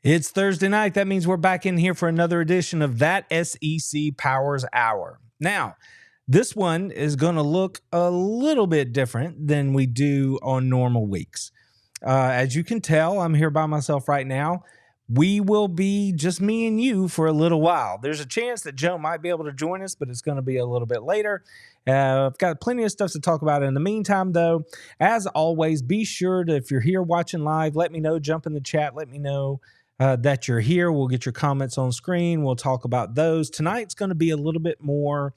It's Thursday night. That means we're back in here for another edition of That SEC Powers Hour. Now, this one is going to look a little bit different than we do on normal weeks. As you can tell, I'm here by myself right now. We will be just me and you for a little while. There's a chance that Joe might be able to join us, but it's going to be a little bit later. I've got plenty of stuff to talk about. In the meantime, though, as always, be sure to, if you're here watching live, let me know. Jump in the chat. Let me know that you're here. We'll get your comments on screen. We'll talk about those. Tonight's going to be a little bit more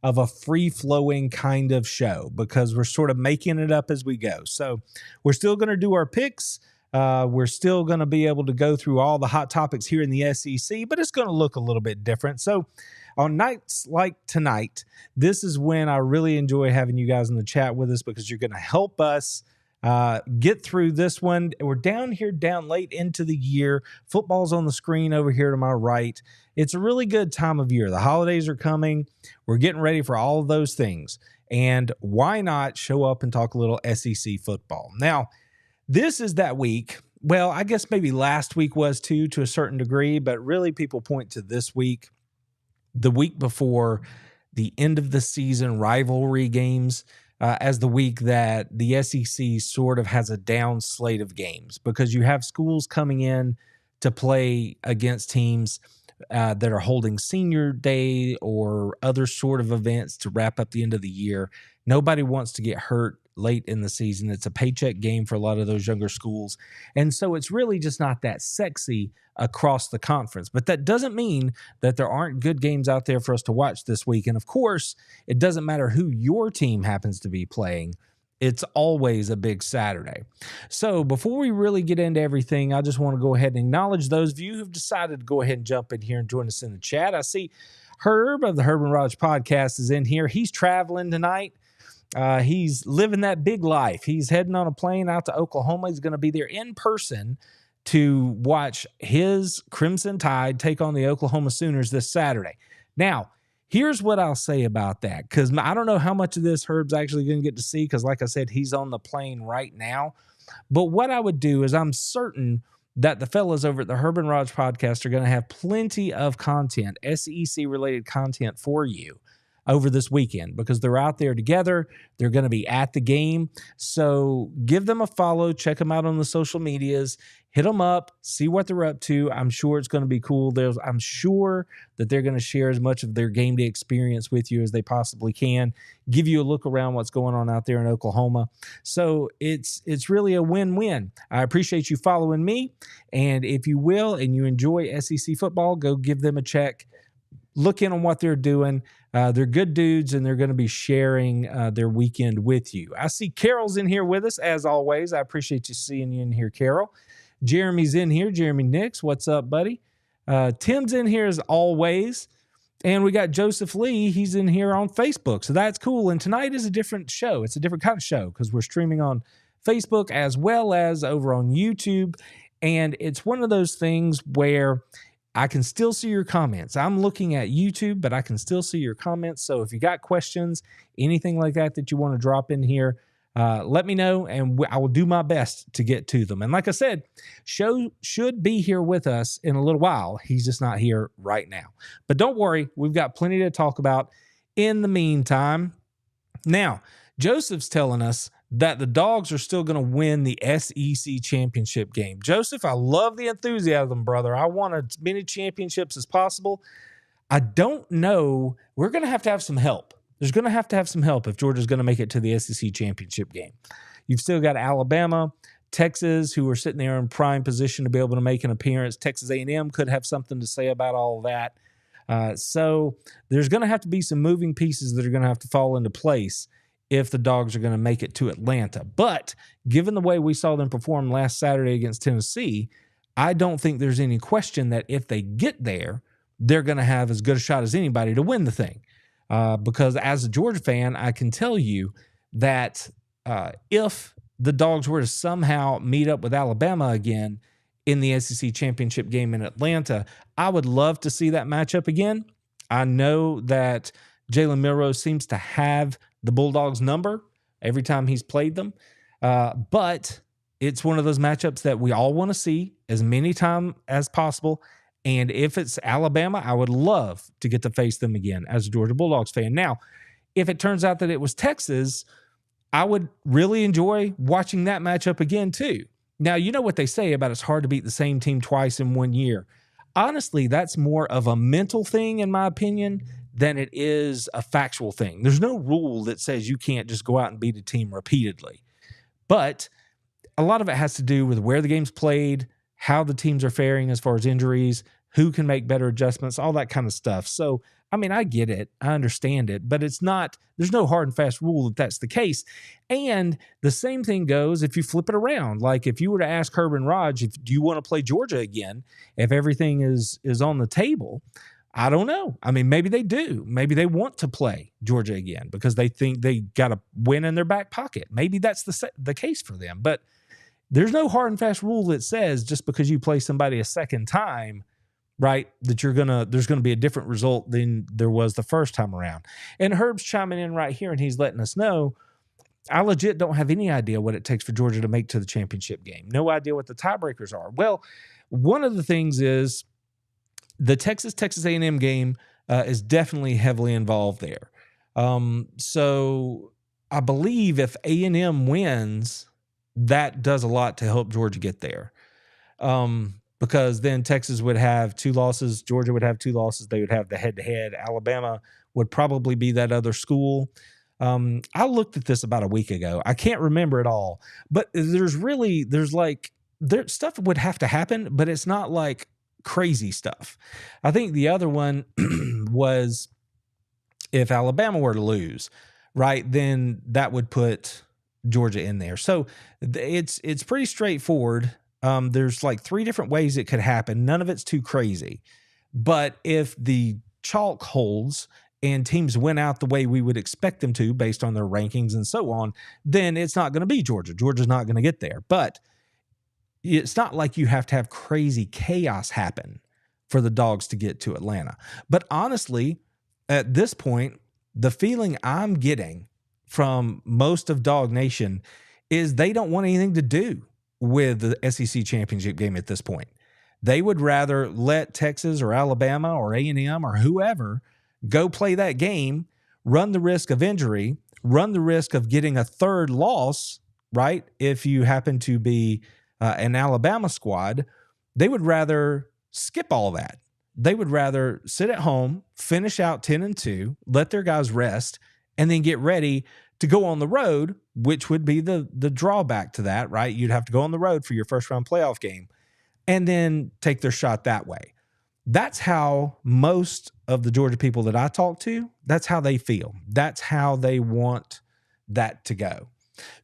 of a free-flowing kind of show because we're sort of making it up as we go. So we're still going to do our picks. We're still going to be able to go through all the hot topics here in the SEC, but it's going to look a little bit different. So on nights like tonight, this is when I really enjoy having you guys in the chat with us because you're going to help us get through this one. We're down late into the year. Football's on the screen over here to my right. It's a really good time of year. The holidays are coming. We're getting ready for all of those things. And why not show up and talk a little SEC football? Now, this is that week. Well, I guess maybe last week was too, to a certain degree, but really people point to this week, the week before the end of the season rivalry games, as the week that the SEC sort of has a down slate of games because you have schools coming in to play against teams that are holding senior day or other sort of events to wrap up the end of the year. Nobody wants to get hurt late in the season. It's a paycheck game for a lot of those younger schools. And so it's really just not that sexy across the conference. But that doesn't mean that there aren't good games out there for us to watch this week. And of course, it doesn't matter who your team happens to be playing. It's always a big Saturday. So before we really get into everything, I just want to go ahead and acknowledge those of you who've decided to go ahead and jump in here and join us in the chat. I see Herb of the Herb and Raj podcast is in here. He's traveling tonight. He's living that big life. He's heading on a plane out to Oklahoma. He's going to be there in person to watch his Crimson Tide take on the Oklahoma Sooners this Saturday. Now, here's what I'll say about that, because I don't know how much of this Herb's actually going to get to see, because like I said, he's on the plane right now. But what I would do is I'm certain that the fellas over at the Herb and Raj podcast are going to have plenty of content, SEC-related content for you over this weekend because they're out there together. They're going to be at the game. So give them a follow. Check them out on the social medias. Hit them up. See what they're up to. I'm sure it's going to be cool. I'm sure that they're going to share as much of their game day experience with you as they possibly can. Give you a look around what's going on out there in Oklahoma. So it's really a win-win. I appreciate you following me. And if you will and you enjoy SEC football, go give them a check. Look in on what they're doing. They're good dudes, and they're going to be sharing their weekend with you. I see Carol's in here with us, as always. I appreciate you seeing you in here, Carol. Jeremy's in here. Jeremy Nix, what's up, buddy? Tim's in here as always. And we got Joseph Lee. He's in here on Facebook, so that's cool. And tonight is a different show. It's a different kind of show because we're streaming on Facebook as well as over on YouTube. And it's one of those things where I can still see your comments. I'm looking at YouTube, but I can still see your comments. So if you got questions, anything like that you want to drop in here, let me know, and I will do my best to get to them. And like I said, Show should be here with us in a little while. He's just not here right now. But don't worry, we've got plenty to talk about in the meantime. Now, Joseph's telling us that the Dogs are still going to win the SEC championship game. Joseph, I love the enthusiasm, brother. I want as many championships as possible. I don't know. We're going to have some help. There's going to have some help if Georgia's going to make it to the SEC championship game. You've still got Alabama, Texas, who are sitting there in prime position to be able to make an appearance. Texas A&M could have something to say about all of that. So there's going to have to be some moving pieces that are going to have to fall into place if the Dogs are going to make it to Atlanta. But given the way we saw them perform last Saturday against Tennessee, I don't think there's any question that if they get there, they're going to have as good a shot as anybody to win the thing. Because as a Georgia fan, I can tell you that if the Dogs were to somehow meet up with Alabama again in the SEC championship game in Atlanta, I would love to see that matchup again. I know that Jalen Milroe seems to have the Bulldogs number every time he's played them. But it's one of those matchups that we all want to see as many times as possible. And if it's Alabama, I would love to get to face them again as a Georgia Bulldogs fan. Now, if it turns out that it was Texas, I would really enjoy watching that matchup again too. Now, you know what they say about it's hard to beat the same team twice in 1 year. Honestly, that's more of a mental thing, in my opinion, than it is a factual thing. There's no rule that says you can't just go out and beat a team repeatedly. But a lot of it has to do with where the game's played, how the teams are faring as far as injuries, who can make better adjustments, all that kind of stuff. So, I mean, I get it. I understand it, but it's not, there's no hard and fast rule that that's the case. And the same thing goes if you flip it around. Like if you were to ask Herb and Raj, do you want to play Georgia again? If everything is on the table, I don't know. I mean, maybe they do. Maybe they want to play Georgia again because they think they got a win in their back pocket. Maybe that's the case for them. But there's no hard and fast rule that says just because you play somebody a second time, right, that there's gonna be a different result than there was the first time around. And Herb's chiming in right here, and he's letting us know, I legit don't have any idea what it takes for Georgia to make to the championship game. No idea what the tiebreakers are. Well, one of the things is the Texas A&M game is definitely heavily involved there. So I believe if A&M wins, that does a lot to help Georgia get there. Because then Texas would have 2 losses, Georgia would have 2 losses, they would have the head-to-head. Alabama would probably be that other school. I looked at this about a week ago. I can't remember it all, but there's stuff would have to happen, but it's not like crazy stuff. I think the other one was if Alabama were to lose, right, then that would put Georgia in there. So it's pretty straightforward. There's like 3 different ways it could happen. None of it's too crazy. But if the chalk holds and teams went out the way we would expect them to based on their rankings and so on, then it's not going to be Georgia. Georgia's not going to get there. But it's not like you have to have crazy chaos happen for the Dogs to get to Atlanta. But honestly, at this point, the feeling I'm getting from most of Dog Nation is they don't want anything to do with the SEC championship game at this point. They would rather let Texas or Alabama or A&M or whoever go play that game, run the risk of injury, run the risk of getting a third loss, right? If you happen to be an Alabama squad, they would rather skip all that. They would rather sit at home, finish out 10-2, let their guys rest, and then get ready to go on the road, which would be the drawback to that, right? You'd have to go on the road for your first round playoff game and then take their shot that way. That's how most of the Georgia people that I talk to, that's how they feel. That's how they want that to go.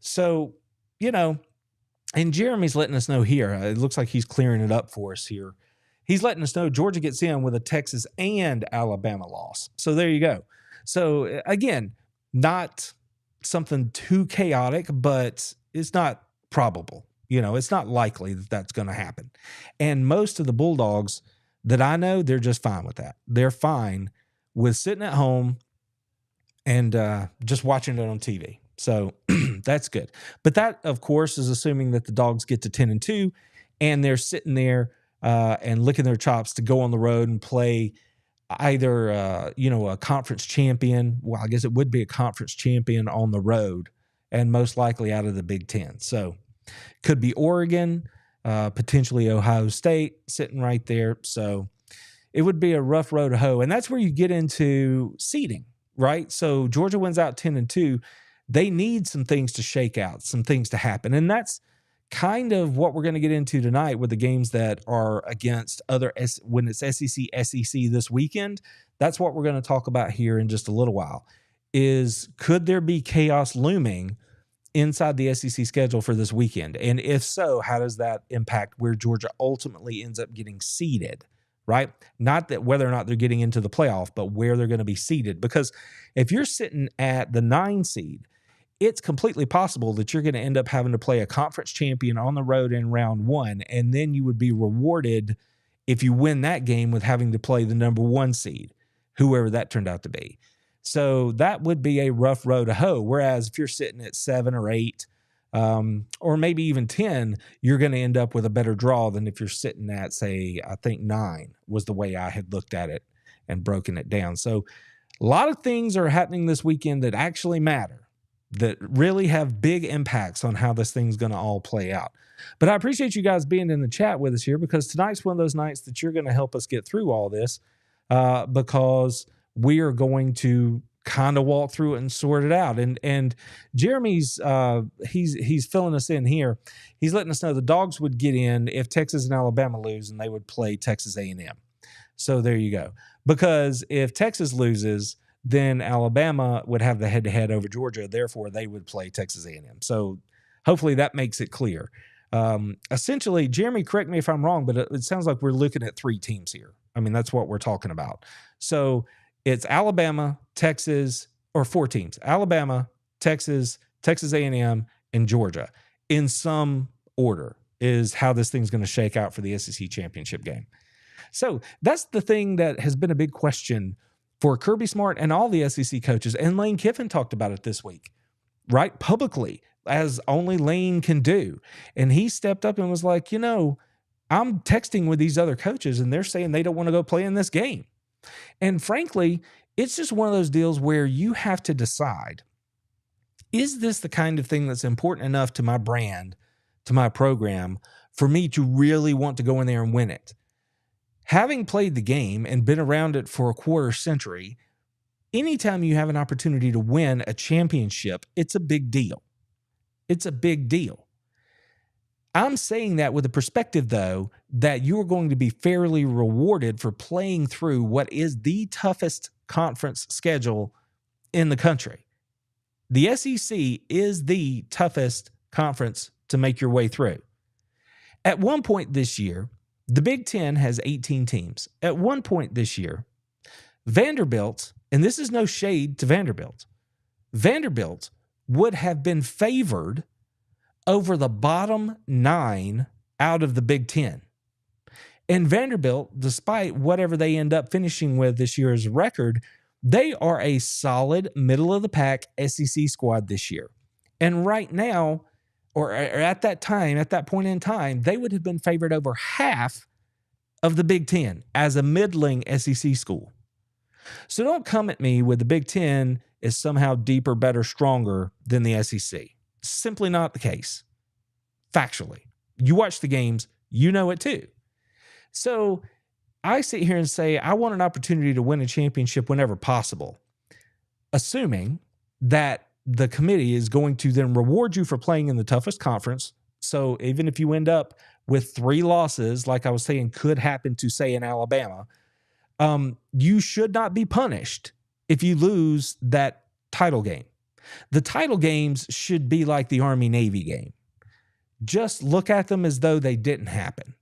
So, and Jeremy's letting us know here, it looks like he's clearing it up for us here. He's letting us know Georgia gets in with a Texas and Alabama loss. So there you go. So again, not something too chaotic, but it's not probable. It's not likely that that's going to happen. And most of the Bulldogs that I know, they're just fine with that. They're fine with sitting at home and just watching it on TV. So that's good. But that, of course, is assuming that the Dogs get to 10-2 and they're sitting there and licking their chops to go on the road and play either, a conference champion. Well, I guess it would be a conference champion on the road and most likely out of the Big Ten. So could be Oregon, potentially Ohio State sitting right there. So it would be a rough road to hoe. And that's where you get into seeding, right? So Georgia wins out 10-2. They need some things to shake out, some things to happen. And that's kind of what we're going to get into tonight with the games that are against when it's SEC this weekend. That's what we're going to talk about here in just a little while is could there be chaos looming inside the SEC schedule for this weekend? And if so, how does that impact where Georgia ultimately ends up getting seeded, right? Not that whether or not they're getting into the playoff, but where they're going to be seeded. Because if you're sitting at the 9 seed, it's completely possible that you're going to end up having to play a conference champion on the road in round 1, and then you would be rewarded if you win that game with having to play the number 1 seed, whoever that turned out to be. So that would be a rough road to hoe. Whereas if you're sitting at 7 or 8, or maybe even 10, you're going to end up with a better draw than if you're sitting at, say, I think 9 was the way I had looked at it and broken it down. So a lot of things are happening this weekend that actually matter, that really have big impacts on how this thing's going to all play out. But I appreciate you guys being in the chat with us here, because tonight's one of those nights that you're going to help us get through all this, because we are going to kind of walk through it and sort it out. And Jeremy's he's filling us in here. He's letting us know the Dogs would get in if Texas and Alabama lose, and they would play Texas A&M. So there you go. Because if Texas loses, then Alabama would have the head-to-head over Georgia. Therefore, they would play Texas A&M. So hopefully that makes it clear. Essentially, Jeremy, correct me if I'm wrong, but it sounds like we're looking at 3 teams here. I mean, that's what we're talking about. So it's Alabama, Texas, or 4 teams. Alabama, Texas, Texas A&M, and Georgia. In some order is how this thing's going to shake out for the SEC championship game. So that's the thing that has been a big question for Kirby Smart and all the SEC coaches. And Lane Kiffin talked about it this week, right? Publicly, as only Lane can do. And he stepped up and was like, I'm texting with these other coaches and they're saying they don't want to go play in this game. And frankly, it's just one of those deals where you have to decide, is this the kind of thing that's important enough to my brand, to my program, for me to really want to go in there and win it? Having played the game and been around it for a quarter century, anytime you have an opportunity to win a championship, it's a big deal. It's a big deal. I'm saying that with the perspective, though, that you are going to be fairly rewarded for playing through what is the toughest conference schedule in the country. The SEC is the toughest conference to make your way through. At one point this year, the Big Ten has 18 teams. At one point this year, Vanderbilt, and this is no shade to Vanderbilt, Vanderbilt would have been favored over the bottom 9 out of the Big Ten. And Vanderbilt, despite whatever they end up finishing with this year as a record, they are a solid middle-of-the-pack SEC squad this year. And right now, or at that time, at that point in time, they would have been favored over half of the Big Ten as a middling SEC school. So don't come at me with the Big Ten is somehow deeper, better, stronger than the SEC. Simply not the case. Factually. You watch the games, you know it too. So I sit here and say, I want an opportunity to win a championship whenever possible, assuming that the committee is going to then reward you for playing in the toughest conference. So even if you end up with 3 losses, like I was saying, could happen to, say, in Alabama, you should not be punished if you lose that title game. The title games should be like the Army-Navy game. Just look at them as though they didn't happen.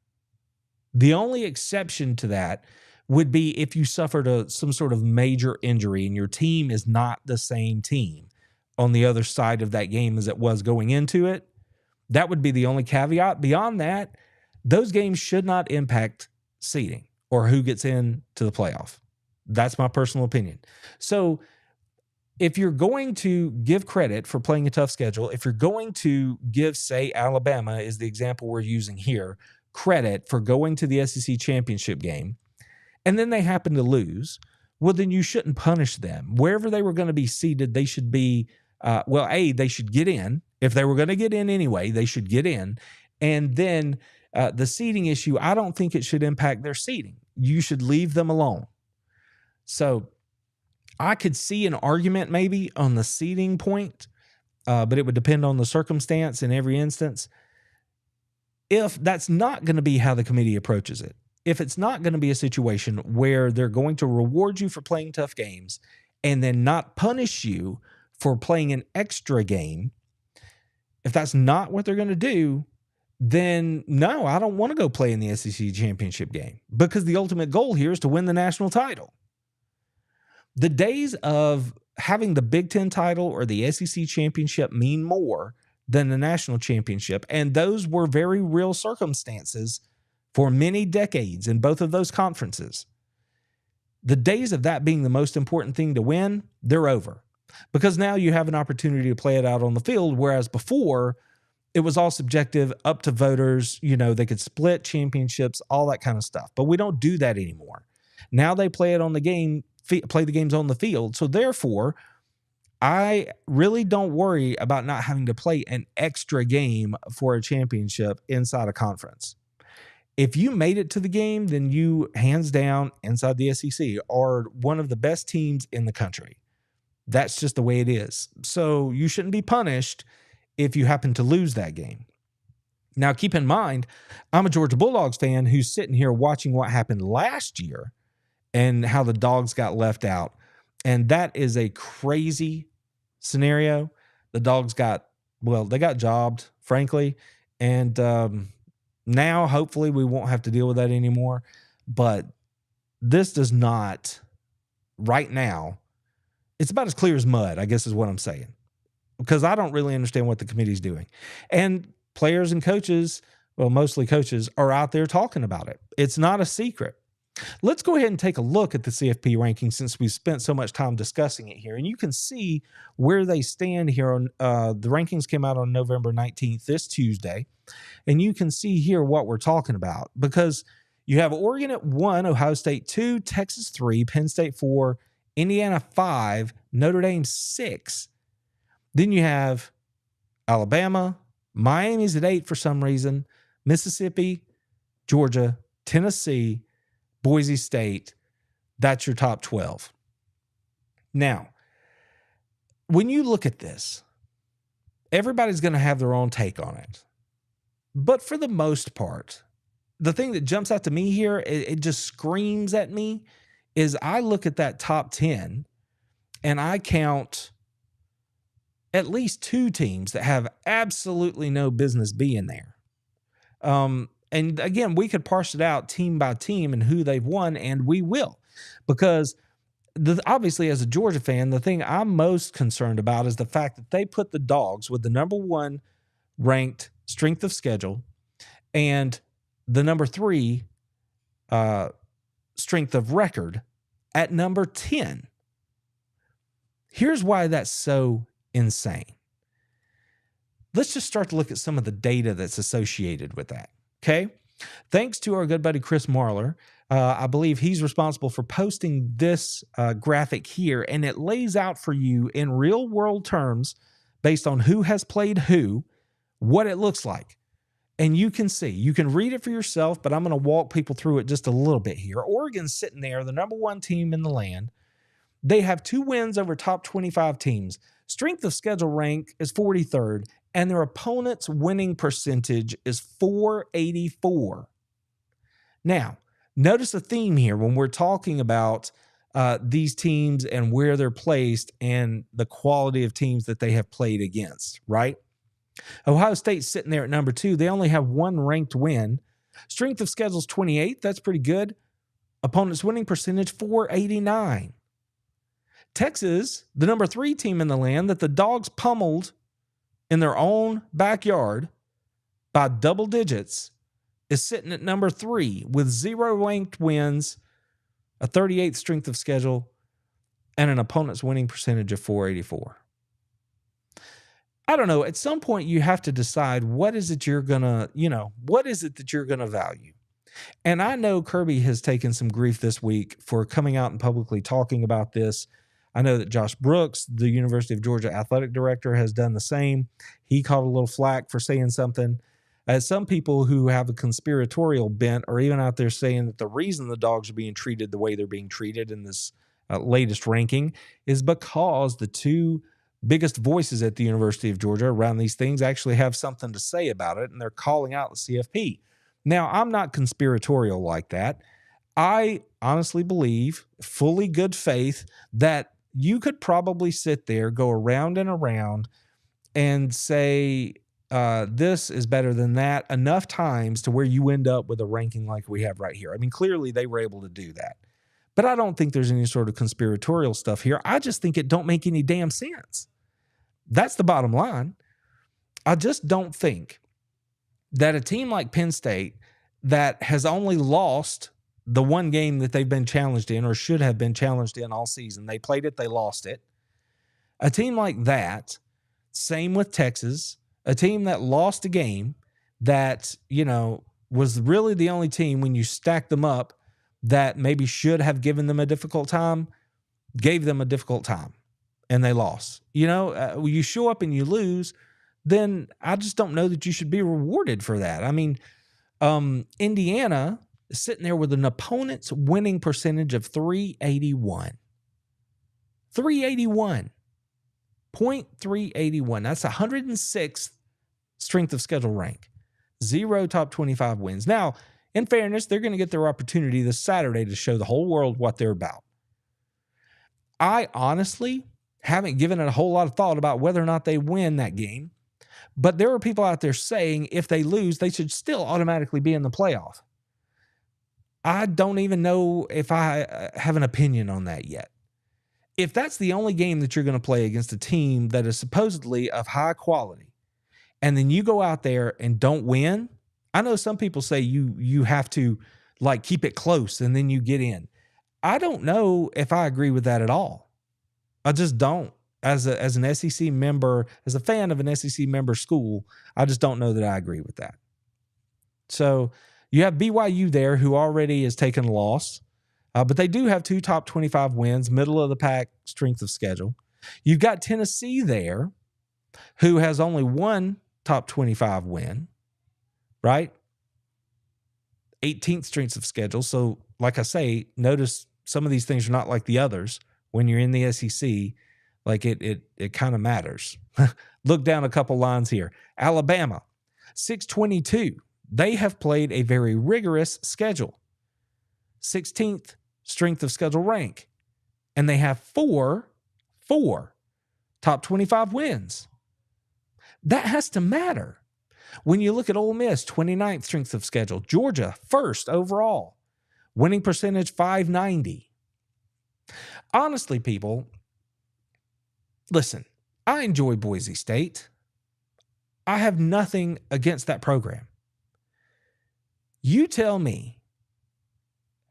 The only exception to that would be if you suffered some sort of major injury and your team is not the same team on the other side of that game as it was going into it. That would be the only caveat. Beyond that, those games should not impact seeding or who gets in to the playoff. That's my personal opinion. So if you're going to give credit for playing a tough schedule, if you're going to give, say, Alabama is the example we're using here, credit for going to the SEC championship game, and then they happen to lose, well, then you shouldn't punish them. Wherever they were going to be seated, they should be, they should get in. If they were going to get in anyway, they should get in. And then the seeding issue, I don't think it should impact their seeding. You should leave them alone. So I could see an argument maybe on the seeding point, but it would depend on the circumstance in every instance. If that's not going to be how the committee approaches it, if it's not going to be a situation where they're going to reward you for playing tough games and then not punish you for playing an extra game, if that's not what they're going to do, then no, I don't want to go play in the SEC championship game, because the ultimate goal here is to win the national title. The days of having the Big Ten title or the SEC championship mean more than the national championship, and those were very real circumstances for many decades in both of those conferences. The days of that being the most important thing to win, they're over, because now you have an opportunity to play it out on the field, whereas before it was all subjective, up to voters. They could split championships, all that kind of stuff. But we don't do that anymore. Now they play it on the game, play the games on the field. So therefore, I really don't worry about not having to play an extra game for a championship inside a conference. If you made it to the game, then you, hands down, inside the SEC, are one of the best teams in the country. That's just the way it is. So you shouldn't be punished if you happen to lose that game. Now, keep in mind, I'm a Georgia Bulldogs fan who's sitting here watching what happened last year and how the Dogs got left out. And that is a crazy scenario. The Dogs they got jobbed, frankly. And now, hopefully, we won't have to deal with that anymore. But this does not, right now, it's about as clear as mud, I guess is what I'm saying. Because I don't really understand what the committee's doing. And players and coaches, well, mostly coaches, are out there talking about it. It's not a secret. Let's go ahead and take a look at the CFP rankings since we've spent so much time discussing it here. And you can see where they stand here. On the rankings came out on November 19th, this Tuesday. And you can see here what we're talking about. Because you have Oregon at 1, Ohio State 2, Texas 3, Penn State 4, Indiana 5, Notre Dame 6. Then you have Alabama, Miami's at 8 for some reason, Mississippi, Georgia, Tennessee, Boise State. That's your top 12. Now, when you look at this, everybody's going to have their own take on it. But for the most part, the thing that jumps out to me here, it just screams at me, is I look at that top 10 and I count at least 2 teams that have absolutely no business being there. And again, we could parse it out team by team and who they've won, and we will. Because obviously, as a Georgia fan, the thing I'm most concerned about is the fact that they put the Dogs with the number 1 ranked strength of schedule and the number 3 strength of record at number 10. Here's why that's so insane. Let's just start to look at some of the data that's associated with that. Okay. Thanks to our good buddy, Chris Marler. I believe he's responsible for posting this graphic here, and it lays out for you in real world terms, based on who has played who, what it looks like. And you can see, you can read it for yourself, but I'm going to walk people through it just a little bit here. Oregon's sitting there, the number 1 team in the land. They have 2 wins over top 25 teams. Strength of schedule rank is 43rd. And their opponent's winning percentage is .484. Now, notice a theme here when we're talking about these teams and where they're placed and the quality of teams that they have played against, right? Ohio State's sitting there at number 2. They only have 1 ranked win. Strength of schedule is 28. That's pretty good. Opponent's winning percentage, .489. Texas, the number 3 team in the land that the Dogs pummeled in their own backyard by double digits, is sitting at number 3 with 0 ranked wins, a 38th strength of schedule, and an opponent's winning percentage of .484. I don't know. At some point, you have to decide what is it that you're going to value. And I know Kirby has taken some grief this week for coming out and publicly talking about this. I know that Josh Brooks, the University of Georgia athletic director, has done the same. He caught a little flack for saying something. As some people who have a conspiratorial bent are even out there saying that the reason the Dogs are being treated the way they're being treated in this latest ranking is because the 2 biggest voices at the University of Georgia around these things actually have something to say about it, and they're calling out the CFP. Now, I'm not conspiratorial like that. I honestly believe, fully good faith, that you could probably sit there, go around and around, and say this is better than that enough times to where you end up with a ranking like we have right here. I mean, clearly they were able to do that. But I don't think there's any sort of conspiratorial stuff here. I just think it don't make any damn sense. That's the bottom line. I just don't think that a team like Penn State that has only lost the 1 game that they've been challenged in, or should have been challenged in all season. They played it, they lost it. A team like that, same with Texas, a team that lost a game that, was really the only team when you stack them up that maybe should have given them a difficult time, gave them a difficult time, and they lost. When you show up and you lose, then I just don't know that you should be rewarded for that. I mean, Indiana is sitting there with an opponent's winning percentage of 381. 381. That's 106th strength of schedule rank. 0 top 25 wins. Now, in fairness, they're going to get their opportunity this Saturday to show the whole world what they're about. I honestly haven't given it a whole lot of thought about whether or not they win that game, but there are people out there saying if they lose, they should still automatically be in the playoff. I don't even know if I have an opinion on that yet. If that's the only game that you're going to play against a team that is supposedly of high quality, and then you go out there and don't win, I know some people say you have to keep it close and then you get in. I don't know if I agree with that at all. I just don't. As an SEC member, as a fan of an SEC member school, I just don't know that I agree with that. So you have BYU there, who already has taken a loss, but they do have 2 top 25 wins, middle of the pack strength of schedule. You've got Tennessee there, who has only 1 top 25 win, right? 18th strength of schedule. So, like I say, notice some of these things are not like the others. When you're in the SEC, it kind of matters. Look down a couple lines here. Alabama, 622. They have played a very rigorous schedule. 16th strength of schedule rank. And they have 4 top 25 wins. That has to matter. When you look at Ole Miss, 29th strength of schedule. Georgia, 1st overall. Winning percentage, 590. Honestly, people, listen, I enjoy Boise State. I have nothing against that program. You tell me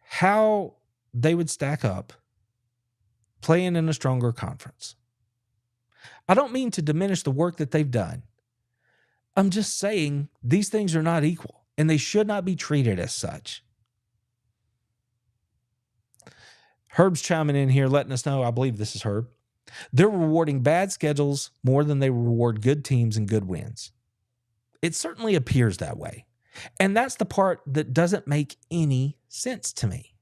how they would stack up playing in a stronger conference. I don't mean to diminish the work that they've done. I'm just saying these things are not equal, and they should not be treated as such. Herb's chiming in here, letting us know, I believe this is Herb, they're rewarding bad schedules more than they reward good teams and good wins. It certainly appears that way. And that's the part that doesn't make any sense to me.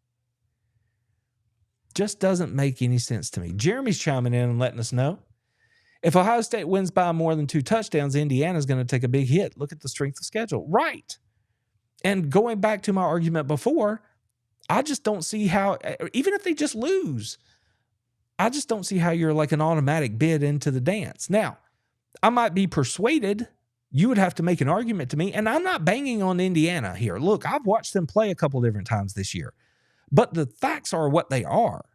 Just doesn't make any sense to me. Jeremy's chiming in and letting us know, if Ohio State wins by more than 2 touchdowns, Indiana's going to take a big hit. Look at the strength of schedule. Right. And going back to my argument before, I just don't see how, even if they just lose, I just don't see how you're like an automatic bid into the dance. Now, I might be persuaded. You would have to make an argument to me, and I'm not banging on Indiana here. Look, I've watched them play a couple different times this year, but the facts are what they are.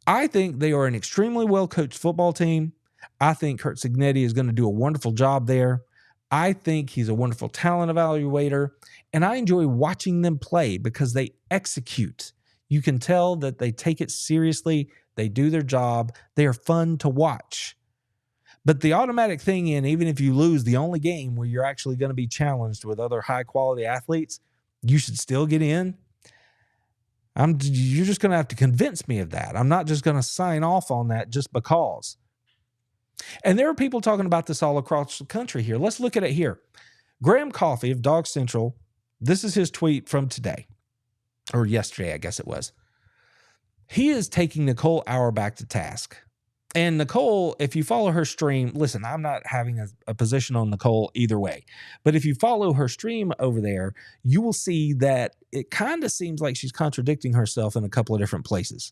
I think they are an extremely well-coached football team. I think Kurt Cignetti is going to do a wonderful job there. I think he's a wonderful talent evaluator, and I enjoy watching them play because they execute. You can tell that they take it seriously. They do their job. They are fun to watch. But the automatic thing even if you lose the only game where you're actually going to be challenged with other high-quality athletes, you should still get in. You're just going to have to convince me of that. I'm not just going to sign off on that just because. And there are people talking about this all across the country here. Let's look at it here. Graham Coffey of Dog Central, this is his tweet from today, or yesterday, I guess it was. He is taking Nicole Auerbach to task. And Nicole, if you follow her stream, listen, I'm not having a position on Nicole either way. But if you follow her stream over there, you will see that it kind of seems like she's contradicting herself in a couple of different places.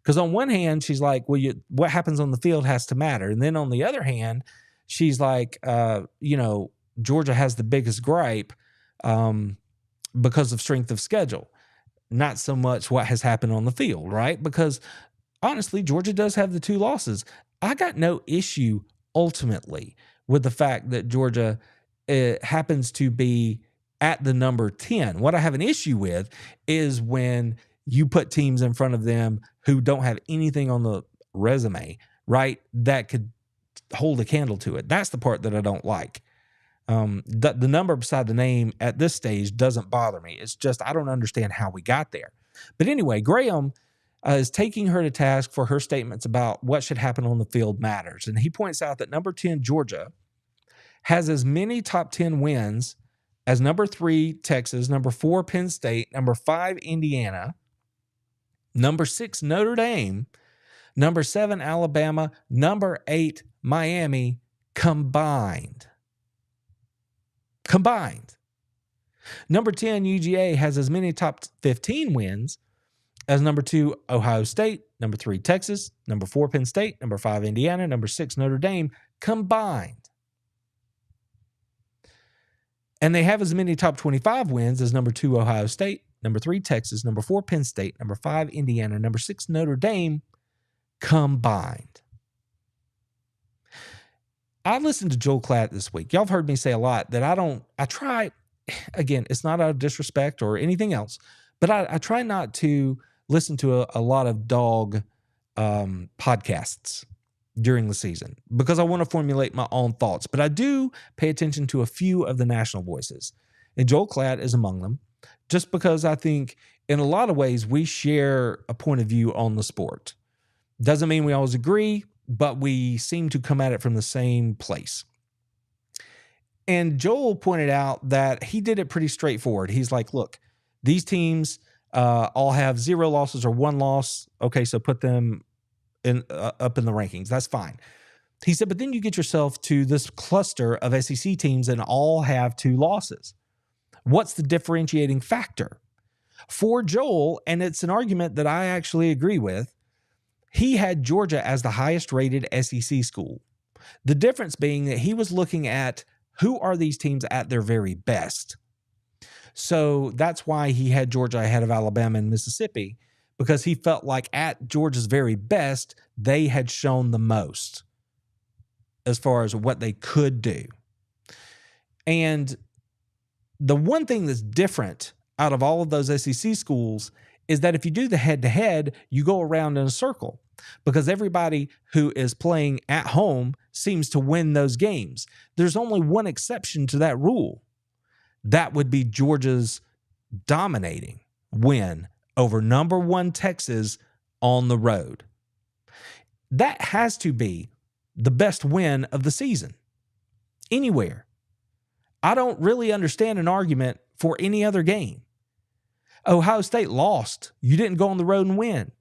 Because on one hand, she's like, well, what happens on the field has to matter. And then on the other hand, she's like, Georgia has the biggest gripe because of strength of schedule. Not so much what has happened on the field, right? Because honestly, Georgia does have the 2 losses. I got no issue ultimately with the fact that Georgia happens to be at the number 10. What I have an issue with is when you put teams in front of them who don't have anything on the resume, right, that could hold a candle to it. That's the part that I don't like. The number beside the name at this stage doesn't bother me. It's just I don't understand how we got there. But anyway, Graham is taking her to task for her statements about what should happen on the field matters. And he points out that number 10, Georgia, has as many top 10 wins as number 3, Texas, number 4, Penn State, number 5, Indiana, number 6, Notre Dame, number 7, Alabama, number 8, Miami, combined. Number 10, UGA, has as many top 15 wins as number 2, Ohio State, number 3, Texas, number 4, Penn State, number 5, Indiana, number 6, Notre Dame, combined. And they have as many top 25 wins as number 2, Ohio State, number 3, Texas, number 4, Penn State, number 5, Indiana, number 6, Notre Dame, combined. I listened to Joel Klatt this week. Y'all have heard me say a lot that I try, again, it's not out of disrespect or anything else, but I try not to listen to a lot of dog podcasts during the season because I want to formulate my own thoughts. But I do pay attention to a few of the national voices, and Joel Klatt is among them, just because I think in a lot of ways we share a point of view on the sport. Doesn't mean we always agree, but we seem to come at it from the same place. And Joel pointed out that he did it pretty straightforward. He's like, look, these teams all have 0 losses or 1 loss. Okay, so put them in up in the rankings. That's fine. He said, but then you get yourself to this cluster of SEC teams and all have 2 losses. What's the differentiating factor? For Joel, and it's an argument that I actually agree with, he had Georgia as the highest rated SEC school. The difference being that he was looking at who are these teams at their very best. So that's why he had Georgia ahead of Alabama and Mississippi, because he felt like at Georgia's very best, they had shown the most as far as what they could do. And the one thing that's different out of all of those SEC schools is that if you do the head-to-head, you go around in a circle because everybody who is playing at home seems to win those games. There's only one exception to that rule. That would be Georgia's dominating win over number 1 Texas on the road. That has to be the best win of the season anywhere. I don't really understand an argument for any other game. Ohio State lost. You didn't go on the road and win.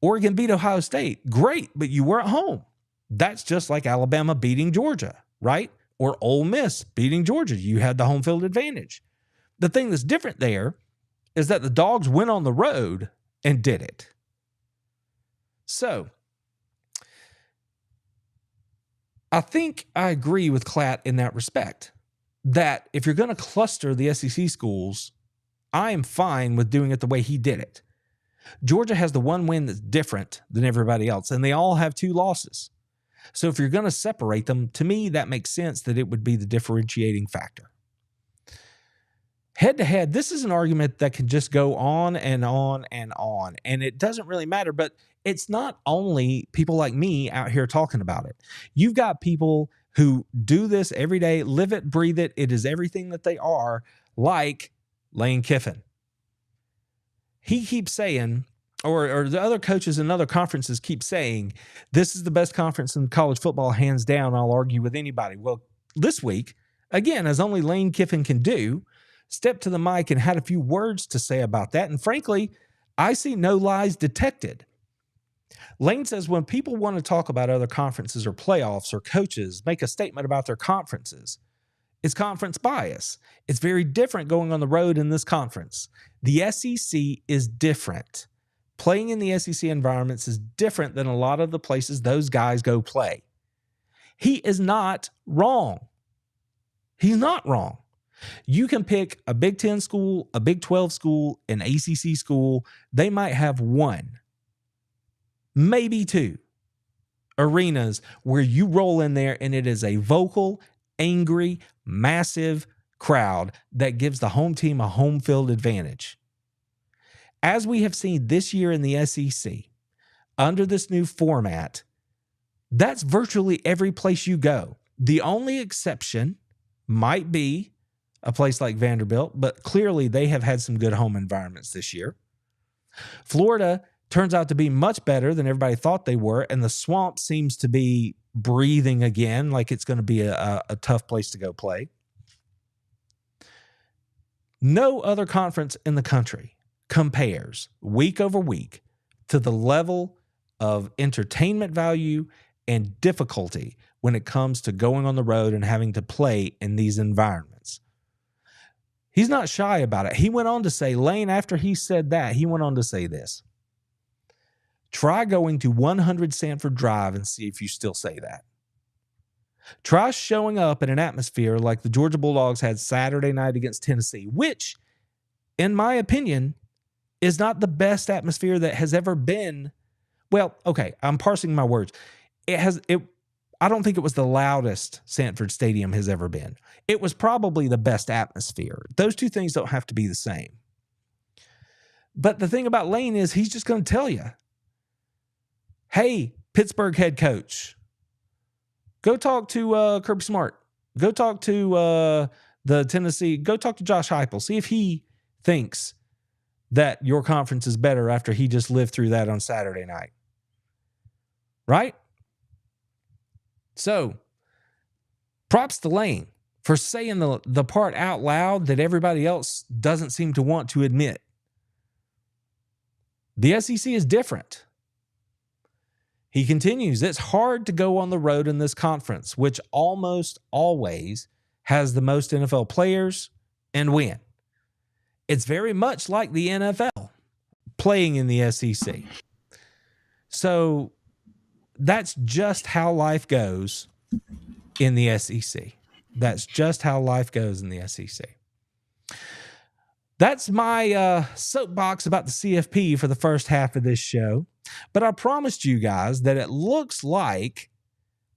Oregon beat Ohio State. Great, but you were at home. That's just like Alabama beating Georgia, right? Or Ole Miss beating Georgia. You had the home field advantage. The thing that's different there is that the Dogs went on the road and did it. So, I think I agree with Klatt in that respect, that if you're going to cluster the SEC schools, I am fine with doing it the way he did it. Georgia has the one win that's different than everybody else, and they all have 2 losses. So if you're going to separate them, to me, that makes sense that it would be the differentiating factor. Head-to-head, this is an argument that can just go on and on and on, and it doesn't really matter, but it's not only people like me out here talking about it. You've got people who do this every day, live it, breathe it. It is everything that they are, like Lane Kiffin. He keeps saying, or the other coaches in other conferences keep saying, this is the best conference in college football, hands down. I'll argue with anybody. Well, this week, again, as only Lane Kiffin can do, stepped to the mic and had a few words to say about that. And frankly, I see no lies detected. Lane says when people want to talk about other conferences or playoffs or coaches, make a statement about their conferences, it's conference bias. It's very different going on the road in this conference. The SEC is different. Playing in the SEC environments is different than a lot of the places those guys go play. He is not wrong. He's not wrong. You can pick a Big 10 school, a Big 12 school, an ACC school. They might have 1, maybe 2 arenas where you roll in there and it is a vocal, angry, massive crowd that gives the home team a home field advantage. As we have seen this year in the SEC, under this new format, that's virtually every place you go. The only exception might be a place like Vanderbilt, but clearly they have had some good home environments this year. Florida turns out to be much better than everybody thought they were, and the Swamp seems to be breathing again, like it's going to be a tough place to go play. No other conference in the country compares week over week to the level of entertainment value and difficulty when it comes to going on the road and having to play in these environments. He's not shy about it. He went on to say, Lane, after he said that, he went on to say this. Try going to 100 Sanford Drive and see if you still say that. Try showing up in an atmosphere like the Georgia Bulldogs had Saturday night against Tennessee, which, in my opinion, is not the best atmosphere that has ever been. Well, okay, I'm parsing my words. I don't think it was the loudest Sanford Stadium has ever been. It was probably the best atmosphere. Those two things don't have to be the same. But the thing about Lane is he's just going to tell you, hey, Pittsburgh head coach, go talk to Kirby Smart. Go talk to the Tennessee. Go talk to Josh Heupel. See if he thinks that your conference is better after he just lived through that on Saturday night. Right? So, props to Lane for saying the part out loud that everybody else doesn't seem to want to admit. The SEC is different. He continues, it's hard to go on the road in this conference, which almost always has the most NFL players and win. It's very much like the NFL playing in the SEC. So that's just how life goes in the SEC. That's just how life goes in the SEC. That's my soapbox about the CFP for the first half of this show. But I promised you guys that it looks like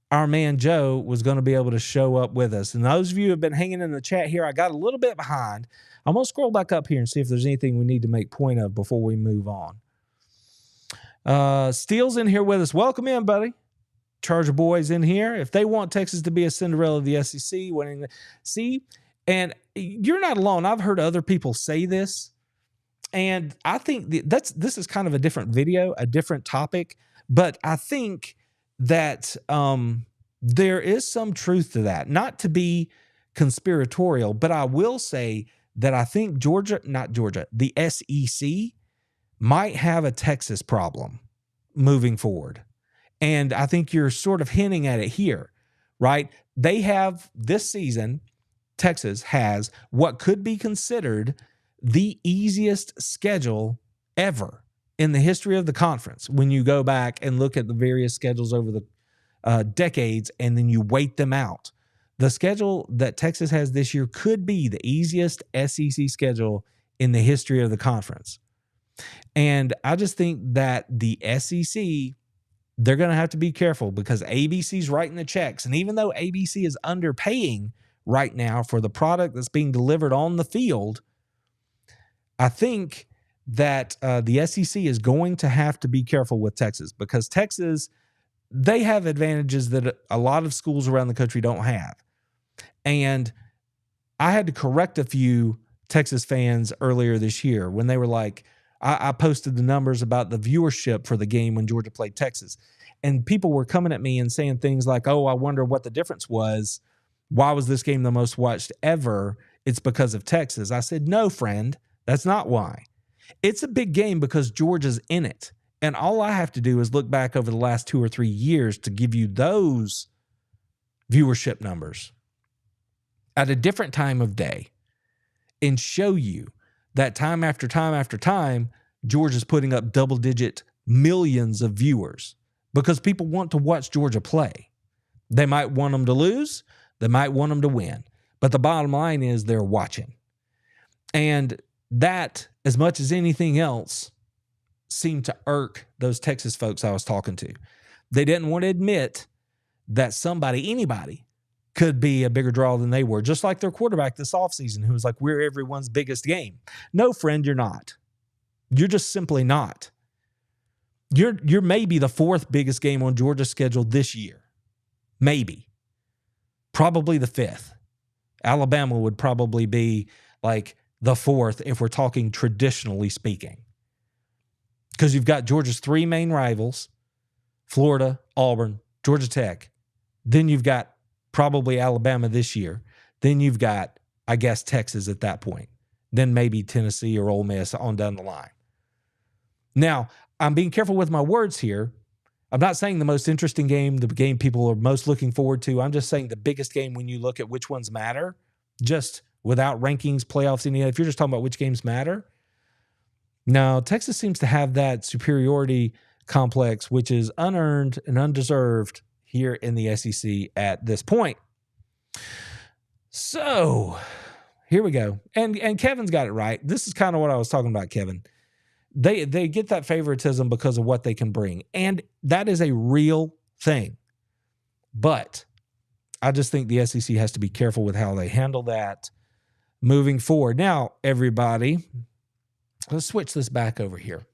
our man Joe was going to be able to show up with us. And those of you who have been hanging in the chat here, I got a little bit behind. I'm going to scroll back up here and see if there's anything we need to make point of before we move on. Steele's in here with us. Welcome in, buddy. Charger boys in here. If they want Texas to be a Cinderella of the SEC, winning the see, and you're not alone. I've heard other people say this, and I think this is kind of a different video, a different topic, but I think that there is some truth to that. Not to be conspiratorial, but I will say that I think the SEC might have a Texas problem moving forward. And I think you're sort of hinting at it here, right? They have this season, Texas has what could be considered the easiest schedule ever in the history of the conference. When you go back and look at the various schedules over the decades and then you weight them out, the schedule that Texas has this year could be the easiest SEC schedule in the history of the conference. And I just think that the SEC, they're going to have to be careful because ABC's writing the checks. And even though ABC is underpaying right now for the product that's being delivered on the field, I think that the SEC is going to have to be careful with Texas because Texas, they have advantages that a lot of schools around the country don't have. And I had to correct a few Texas fans earlier this year when they were like, I posted the numbers about the viewership for the game when Georgia played Texas. And people were coming at me and saying things like, oh, I wonder what the difference was. Why was this game the most watched ever? It's because of Texas. I said, no, friend, that's not why. It's a big game because Georgia's in it. And all I have to do is look back over the last 2 or 3 years to give you those viewership numbers at a different time of day and show you that time after time after time, Georgia's putting up double-digit millions of viewers because people want to watch Georgia play. They might want them to lose. They might want them to win. But the bottom line is they're watching. And that, as much as anything else, seemed to irk those Texas folks I was talking to. They didn't want to admit that anybody, could be a bigger draw than they were, just like their quarterback this offseason who was like, we're everyone's biggest game. No, friend, you're not. You're just simply not. You're maybe the 4th biggest game on Georgia's schedule this year. Maybe. Probably the 5th. Alabama would probably be like the fourth if we're talking traditionally speaking. Because you've got Georgia's three main rivals, Florida, Auburn, Georgia Tech. Then you've got probably Alabama this year. Then you've got, I guess, Texas at that point. Then maybe Tennessee or Ole Miss on down the line. Now, I'm being careful with my words here. I'm not saying the most interesting game, the game people are most looking forward to. I'm just saying the biggest game when you look at which ones matter, just without rankings, playoffs, if you're just talking about which games matter. No, Texas seems to have that superiority complex, which is unearned and undeserved here in the SEC at this point. So here we go. And Kevin's got it right. This is kind of what I was talking about, Kevin. They get that favoritism because of what they can bring. And that is a real thing. But I just think the SEC has to be careful with how they handle that moving forward. Now, everybody, let's switch this back over here.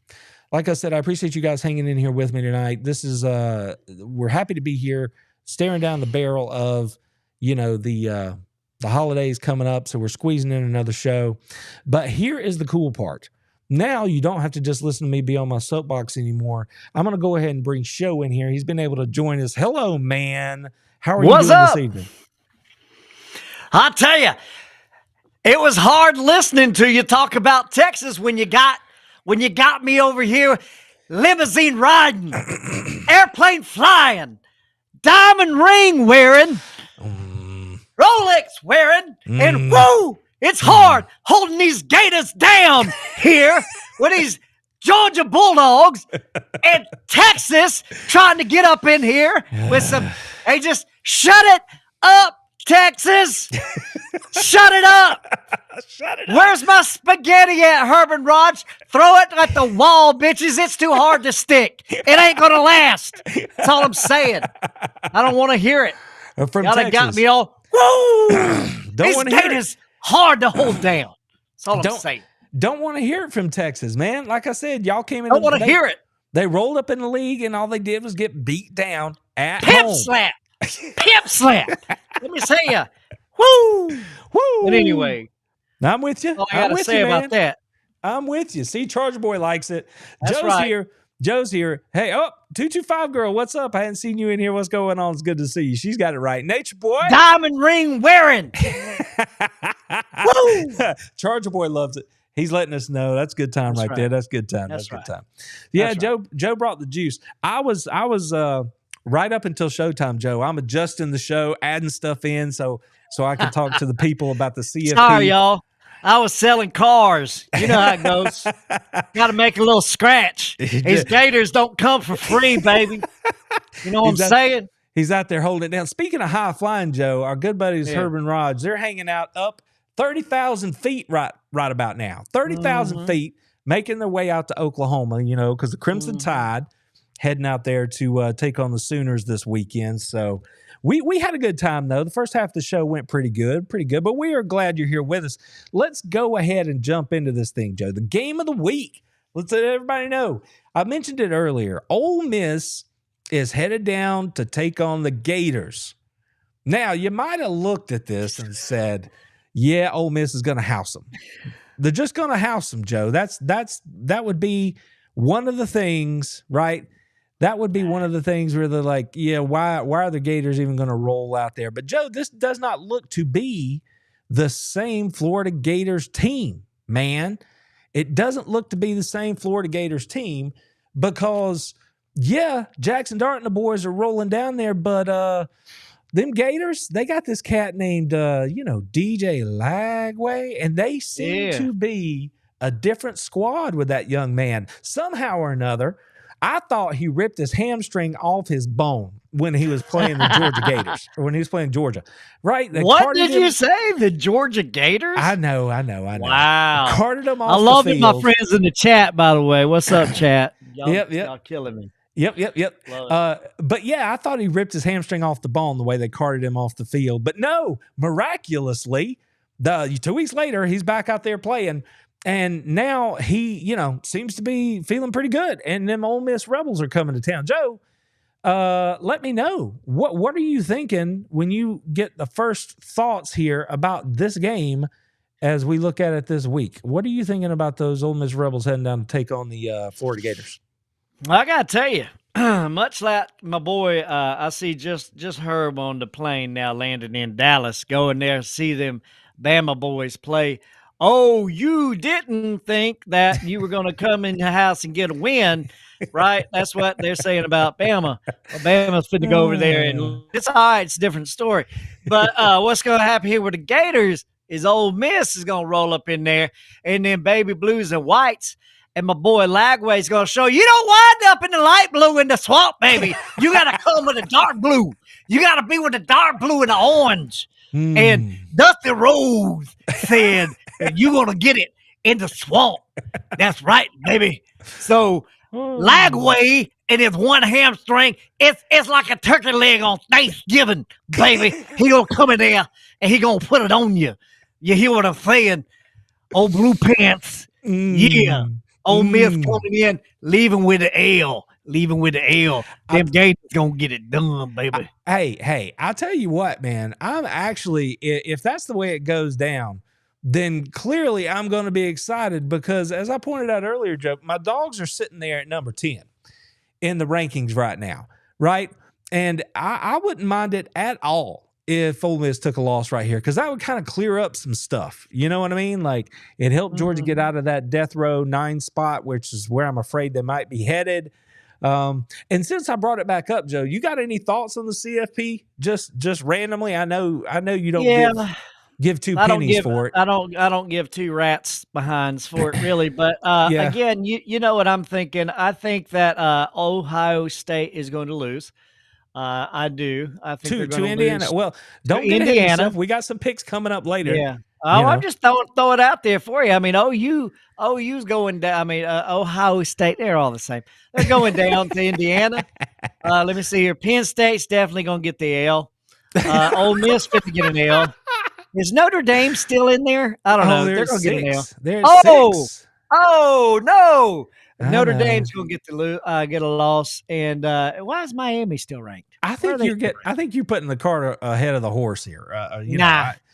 Like I said, I appreciate you guys hanging in here with me tonight. This is we're happy to be here, staring down the barrel of, the holidays coming up. So we're squeezing in another show. But here is the cool part. Now you don't have to just listen to me be on my soapbox anymore. I'm going to go ahead and bring Show in here. He's been able to join us. Hello, man. How are you doing this evening? I tell you, it was hard listening to you talk about Texas when you got me over here, limousine riding, airplane flying, diamond ring wearing, Rolex wearing, and whoa, it's hard holding these Gators down here with these Georgia Bulldogs and Texas trying to get up in here with some, hey, just shut it up, Texas. Shut it up. Shut it up. Where's my spaghetti at, Herman Rodge? Throw it at the wall, bitches. It's too hard to stick. It ain't going to last. That's all I'm saying. I don't want to hear it. From Y'all Texas. got me all, woo! Don't want to hear it. Hard to hold down. That's all I'm saying. Don't want to hear it from Texas, man. Like I said, y'all came in. Don't want to hear it. They rolled up in the league, and all they did was get beat down at Pimp home. slap. Pimp slap. Let me tell you. Woo! Woo! But anyway. I'm with you. All I got to say about that. I'm with you. See, Charger Boy likes it. That's Joe's right. here. Joe's here. Hey, 225 girl, what's up? I hadn't seen you in here. What's going on? It's good to see you. She's got it right. Nature Boy. Diamond ring wearing. Woo! Charger Boy loves it. He's letting us know. That's good time right there. That's good time. That's good time. Yeah, Joe brought the juice. I was right up until showtime, Joe. I'm adjusting the show, adding stuff in so I can talk to the people about the CFP. Sorry, y'all. I was selling cars. You know how it goes. Got to make a little scratch. These Gators don't come for free, baby. You know what I'm saying? He's out there holding it down. Speaking of high flying, Joe, our good buddies Herman Rodge, they're hanging out up 30,000 feet right about now. 30,000 feet, making their way out to Oklahoma, because the Crimson Tide heading out there to take on the Sooners this weekend. So we had a good time, though. The first half of the show went pretty good. But we are glad you're here with us. Let's go ahead and jump into this thing, Joe. The game of the week. Let's let everybody know. I mentioned it earlier. Ole Miss is headed down to take on the Gators. Now, you might have looked at this and said, yeah, Ole Miss is going to house them. They're just going to house them, Joe. That would be one of the things, right? That would be one of the things where they're like, yeah, why are the Gators even going to roll out there? But, Joe, this does not look to be the same Florida Gators team, man. It doesn't look to be the same Florida Gators team because, yeah, Jackson Dart and the boys are rolling down there, but them Gators, they got this cat named, DJ Lagway, and they seem to be a different squad with that young man. Somehow or another, I thought he ripped his hamstring off his bone when he was playing the Georgia Gators, or when he was playing Georgia. Right? What did you say? The Georgia Gators? I know. Wow. Carted them off I love the it, field. my friends in the chat, by the way. What's up, chat? Y'all killing me. Yep. But yeah, I thought he ripped his hamstring off the bone the way they carted him off the field. But no, miraculously, 2 weeks later, he's back out there playing. And now he, seems to be feeling pretty good. And them Ole Miss Rebels are coming to town. Joe, let me know. What are you thinking when you get the first thoughts here about this game as we look at it this week? What are you thinking about those Ole Miss Rebels heading down to take on the Florida Gators? I got to tell you, much like my boy, I see just Herb on the plane now landing in Dallas, going there to see them Bama boys play. Oh, you didn't think that you were going to come in the house and get a win, right? That's what they're saying about Bama. Well, Bama's fit to go over there, and it's all right. It's a different story. But what's going to happen here with the Gators is Ole Miss is going to roll up in there, and then baby blues and whites. And my boy Lagway is going to show you don't wind up in the light blue in the swamp, baby. You got to come with the dark blue. You got to be with the dark blue and the orange. And Dusty Rose said, you're going to get it in the swamp. That's right, baby. So Lagway and his one hamstring, it's like a turkey leg on Thanksgiving, baby. He going to come in there and he going to put it on you. You hear what I'm saying? Old blue pants. Yeah. Ole Miss coming in, leaving with the L. Leaving with the L. Them Gators going to get it done, baby. Hey, I'll tell you what, man. I'm actually, if that's the way it goes down, then clearly I'm going to be excited because, as I pointed out earlier, Joe, my Dogs are sitting there at number 10 in the rankings right now, right? And I wouldn't mind it at all if Ole Miss took a loss right here, because that would kind of clear up some stuff. You know what I mean? Like, it helped Georgia get out of that death row 9 spot, which is where I'm afraid they might be headed. And since I brought it back up, Joe, you got any thoughts on the CFP? Just randomly? I know you don't give two pennies for it. I don't give two rats behinds for it, really. But again, you know what I'm thinking. I think that Ohio State is going to lose. I do. I think they're going to Indiana. Well, don't get ahead of yourself. We got some picks coming up later. Yeah. I'm just throw it out there for you. I mean, OU's going down. I mean, Ohio State, they're all the same. They're going down to Indiana. Let me see here. Penn State's definitely going to get the L. Ole Miss fit to get an L. Is Notre Dame still in there? I don't know. They're going to get an L. There's 6. Oh, no. Notre Dame's going to get a loss. And why is Miami still ranked? I think you're putting the cart ahead of the horse here.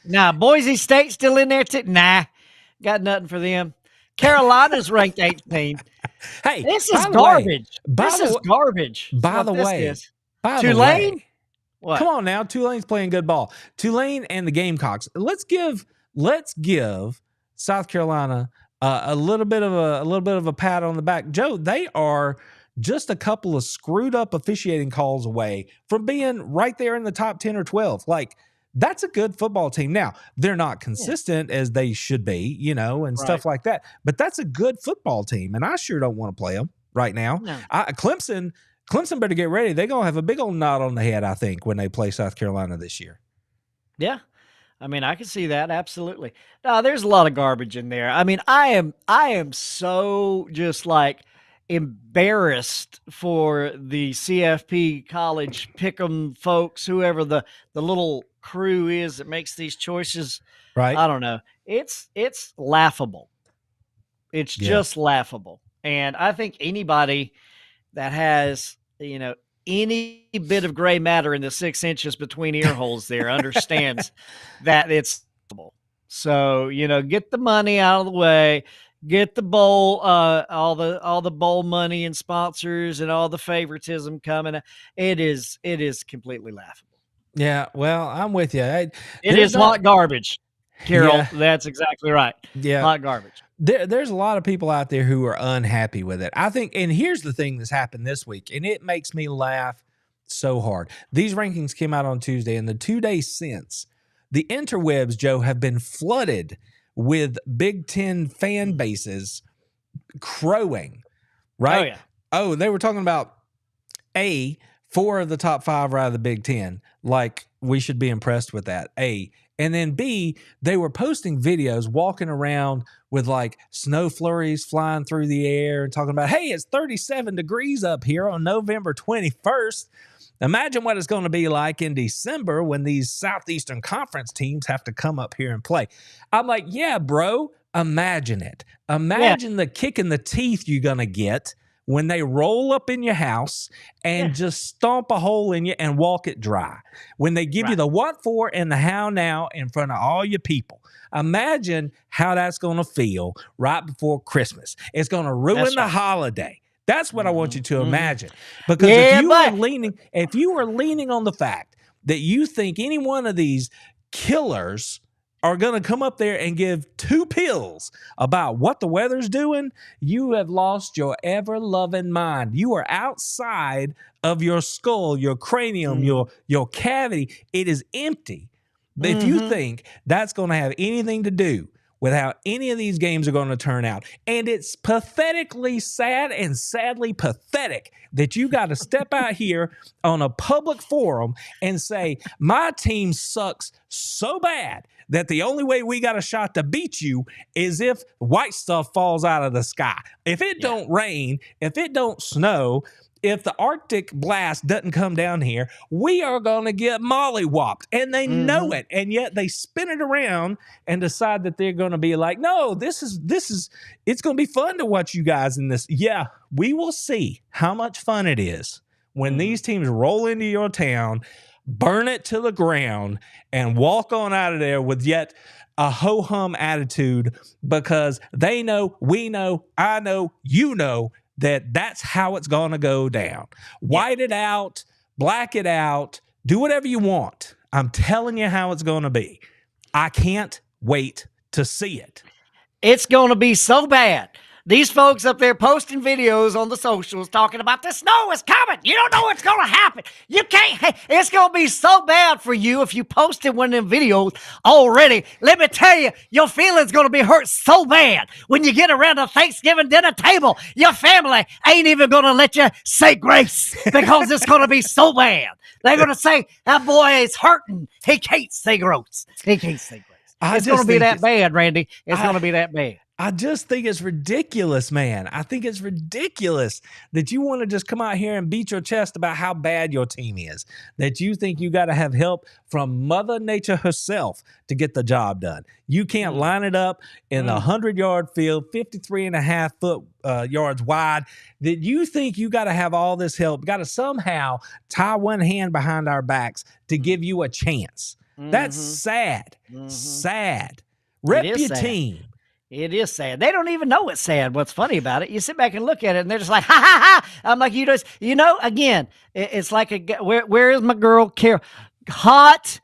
Nah. Boise State's still in there too. Nah, got nothing for them. Carolina's ranked 18. Hey, this is garbage. This is garbage. By the way, Tulane. What? Come on now, Tulane's playing good ball. Tulane and the Gamecocks. Let's give South Carolina a little bit of a pat on the back. Joe, they are just a couple of screwed up officiating calls away from being right there in the top 10 or 12. Like, that's a good football team. Now, they're not consistent as they should be, and stuff like that. But that's a good football team, and I sure don't want to play them right now. No. Clemson better get ready. They're going to have a big old knot on the head, I think, when they play South Carolina this year. Yeah. I mean, I can see that. Absolutely. No, there's a lot of garbage in there. I mean, I am so just like embarrassed for the CFP college pick'em folks, whoever the little crew is that makes these choices. Right. I don't know. It's laughable. It's just laughable. And I think anybody that has, any bit of gray matter in the 6 inches between ear holes there understands that it's possible. So, get the money out of the way, get the bowl, all the bowl money and sponsors and all the favoritism coming. It is completely laughable. Yeah, well, I'm with you. It is hot garbage, Carol. Yeah. That's exactly right. Yeah, hot garbage. There's a lot of people out there who are unhappy with it. I think, and here's the thing that's happened this week, and it makes me laugh so hard. These rankings came out on Tuesday, and the 2 days since, the interwebs, Joe, have been flooded with Big Ten fan bases crowing, right? Oh, yeah. Oh, they were talking about 4 of the top 5 are out of the Big Ten. Like, we should be impressed with that. And then B, they were posting videos walking around with like snow flurries flying through the air and talking about, hey, it's 37 degrees up here on November 21st. Imagine what it's going to be like in December when these Southeastern Conference teams have to come up here and play. I'm like, yeah, bro, imagine it. Imagine the kick in the teeth you're going to get when they roll up in your house and just stomp a hole in you and walk it dry. When they give you the what for and the how now in front of all your people. Imagine how that's going to feel right before Christmas. It's going to ruin the holiday. That's what I want you to imagine. Because if you were leaning on the fact that you think any one of these killers are going to come up there and give two pills about what the weather's doing, you have lost your ever-loving mind. You are outside of your skull, your cranium, your cavity. It is empty. But if you think that's going to have anything to do with how any of these games are going to turn out, and it's pathetically sad and sadly pathetic that you got to step out here on a public forum and say, my team sucks so bad that the only way we got a shot to beat you is if white stuff falls out of the sky. If it don't rain, if it don't snow, if the Arctic blast doesn't come down here, we are going to get mollywopped. And they know it. And yet they spin it around and decide that they're going to be like, no, it's going to be fun to watch you guys in this. Yeah, we will see how much fun it is when these teams roll into your town, burn it to the ground, and walk on out of there with yet a ho-hum attitude because they know, we know, I know, you know, that's how it's going to go down. White it out, black it out, do whatever you want. I'm telling you how it's going to be. I can't wait to see it. It's going to be so bad. These folks up there posting videos on the socials talking about the snow is coming. You don't know what's going to happen. You can't. It's going to be so bad for you if you posted one of them videos already. Let me tell you, your feelings going to be hurt so bad when you get around the Thanksgiving dinner table. Your family ain't even going to let you say grace because it's going to be so bad. They're going to say, that boy is hurting. He can't say grace. He can't say grace. It's going to be that bad, Randy. It's going to be that bad. I just think it's ridiculous, man. I think it's ridiculous that you want to just come out here and beat your chest about how bad your team is, that you think you got to have help from Mother Nature herself to get the job done. You can't line it up in a 100-yard field, 53.5 foot yards wide, that you think you got to have all this help, got to somehow tie one hand behind our backs to give you a chance. That's sad. Sad. Rep your team. It is sad. They don't even know it's sad. What's funny about it, you sit back and look at it, and they're just like, ha, ha, ha. I'm like, again, it's like, where is my girl, Carol? Hot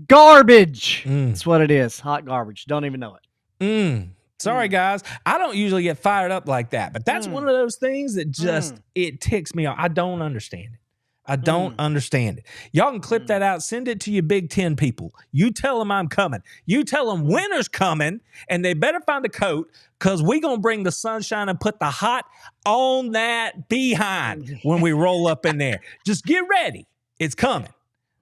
garbage. That's what it is. Hot garbage. Don't even know it. Sorry, guys. I don't usually get fired up like that, but that's one of those things that just, it ticks me off. I don't understand it. I don't understand it. Y'all can clip that out. Send it to your Big Ten people. You tell them I'm coming. You tell them winter's coming, and they better find a coat because we're going to bring the sunshine and put the hot on that behind when we roll up in there. Just get ready. It's coming.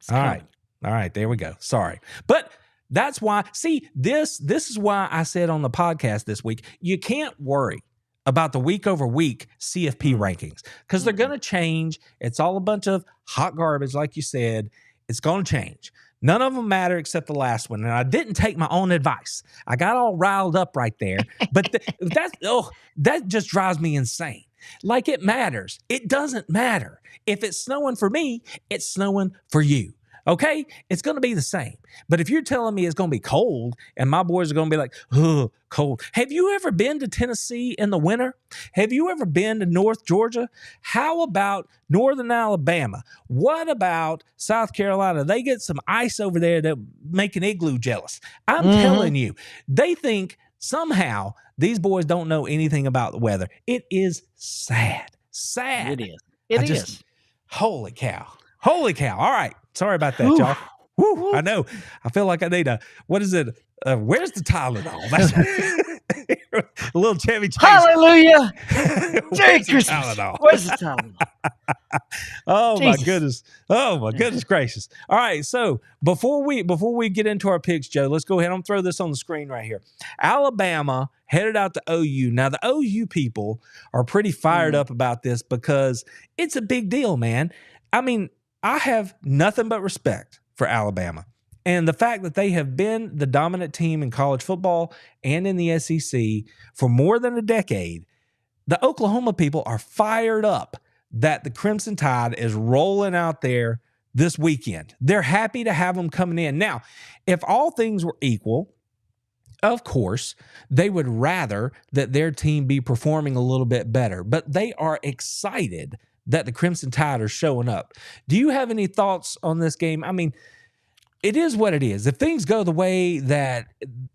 All right. There we go. Sorry. But that's why, see, this is why I said on the podcast this week, you can't worry about the week over week CFP rankings because they're going to change. It's all a bunch of hot garbage, like you said. It's going to change. None of them matter except the last one. And I didn't take my own advice. I got all riled up right there. But that just drives me insane. Like it matters. It doesn't matter. If it's snowing for me, it's snowing for you. Okay? It's going to be the same. But if you're telling me it's going to be cold and my boys are going to be like, oh, cold. Have you ever been to Tennessee in the winter? Have you ever been to North Georgia? How about Northern Alabama? What about South Carolina? They get some ice over there that make an igloo jealous. I'm telling you, they think somehow these boys don't know anything about the weather. It is sad. Sad. It is. It is. Holy cow. Holy cow. All right. Sorry about that, y'all. Woo, I know. I feel like I need what is it? Where's the Tylenol? That's a little Chevy Chase. Hallelujah. Where's the Tylenol? Where's the Tylenol? Oh, Jesus. My goodness. Oh, my goodness gracious. All right. So before we get into our picks, Joe, let's go ahead and throw this on the screen right here. Alabama headed out to OU. Now, the OU people are pretty fired up about this because it's a big deal, man. I mean, I have nothing but respect for Alabama. And the fact that they have been the dominant team in college football and in the SEC for more than a decade, the Oklahoma people are fired up that the Crimson Tide is rolling out there this weekend. They're happy to have them coming in. Now, if all things were equal, of course, they would rather that their team be performing a little bit better, but they are excited that the Crimson Tide are showing up. Do you have any thoughts on this game? I mean, it is what it is. If things go the way that,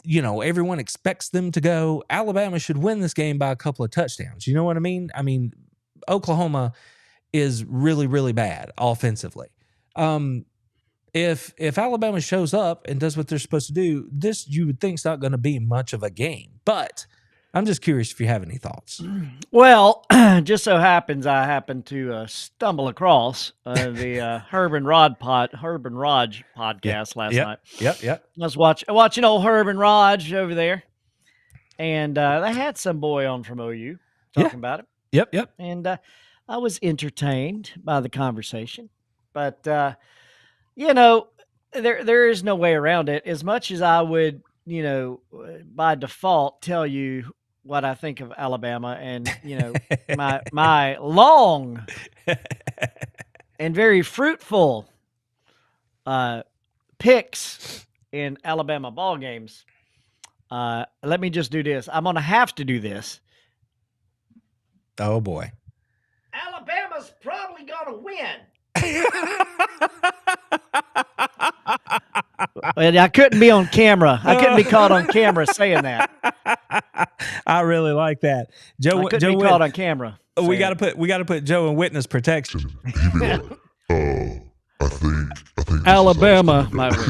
everyone expects them to go, Alabama should win this game by a couple of touchdowns. You know what I mean? I mean, Oklahoma is really, really bad offensively. If Alabama shows up and does what they're supposed to do, this you would think is not going to be much of a game. But I'm just curious if you have any thoughts. Well, just so happens I happened to stumble across the Herb and Raj podcast last night. Yep. I was watching old Herb and Raj over there, and they had some boy on from OU talking about it. Yep. And I was entertained by the conversation, but there is no way around it. As much as I would, by default tell you what I think of Alabama, and my long and very fruitful picks in Alabama ball games. Let me just do this. I'm gonna have to do this. Oh boy. Alabama's probably gonna win. Well, I couldn't be on camera. I couldn't be caught on camera saying that. I really like that, Joe. I couldn't be caught on camera. We got to put Joe in witness protection. I think Alabama might win.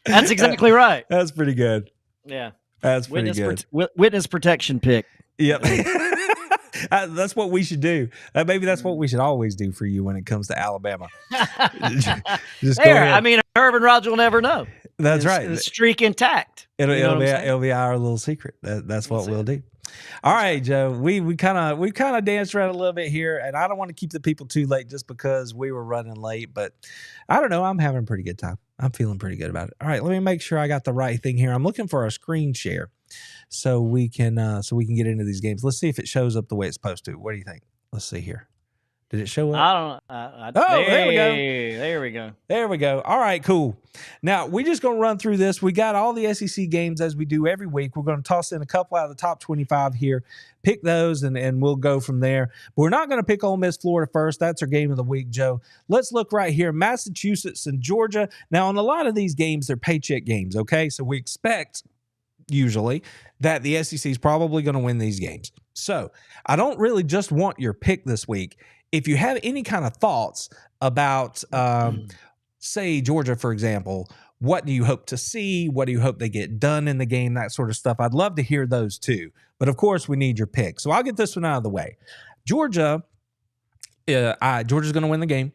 That's exactly right. That's pretty good. Yeah, that's pretty good. Witness protection pick. Yep. That's what we should do. Maybe that's what we should always do for you when it comes to Alabama. Just there. I mean, Herb and Raj will never know. That's right. The streak intact. It'll be our little secret. That's what we'll do. All right, Joe. We kind of danced around a little bit here, and I don't want to keep the people too late just because we were running late. But I don't know. I'm having a pretty good time. I'm feeling pretty good about it. All right, let me make sure I got the right thing here. I'm looking for a screen share so we can get into these games. Let's see if it shows up the way it's supposed to. What do you think? Let's see here. Did it show up? I don't know. There we go. There we go. All right, cool. Now, we're just going to run through this. We got all the SEC games as we do every week. We're going to toss in a couple out of the top 25 here, pick those, and we'll go from there. But we're not going to pick Ole Miss, Florida first. That's our game of the week, Joe. Let's look right here. Massachusetts and Georgia. Now, on a lot of these games, they're paycheck games, okay? So we expect, usually, that the SEC is probably going to win these games. So I don't really just want your pick this week. If you have any kind of thoughts about, say, Georgia, for example, what do you hope to see? What do you hope they get done in the game? That sort of stuff. I'd love to hear those too. But, of course, we need your pick. So I'll get this one out of the way. Georgia's going to win the game.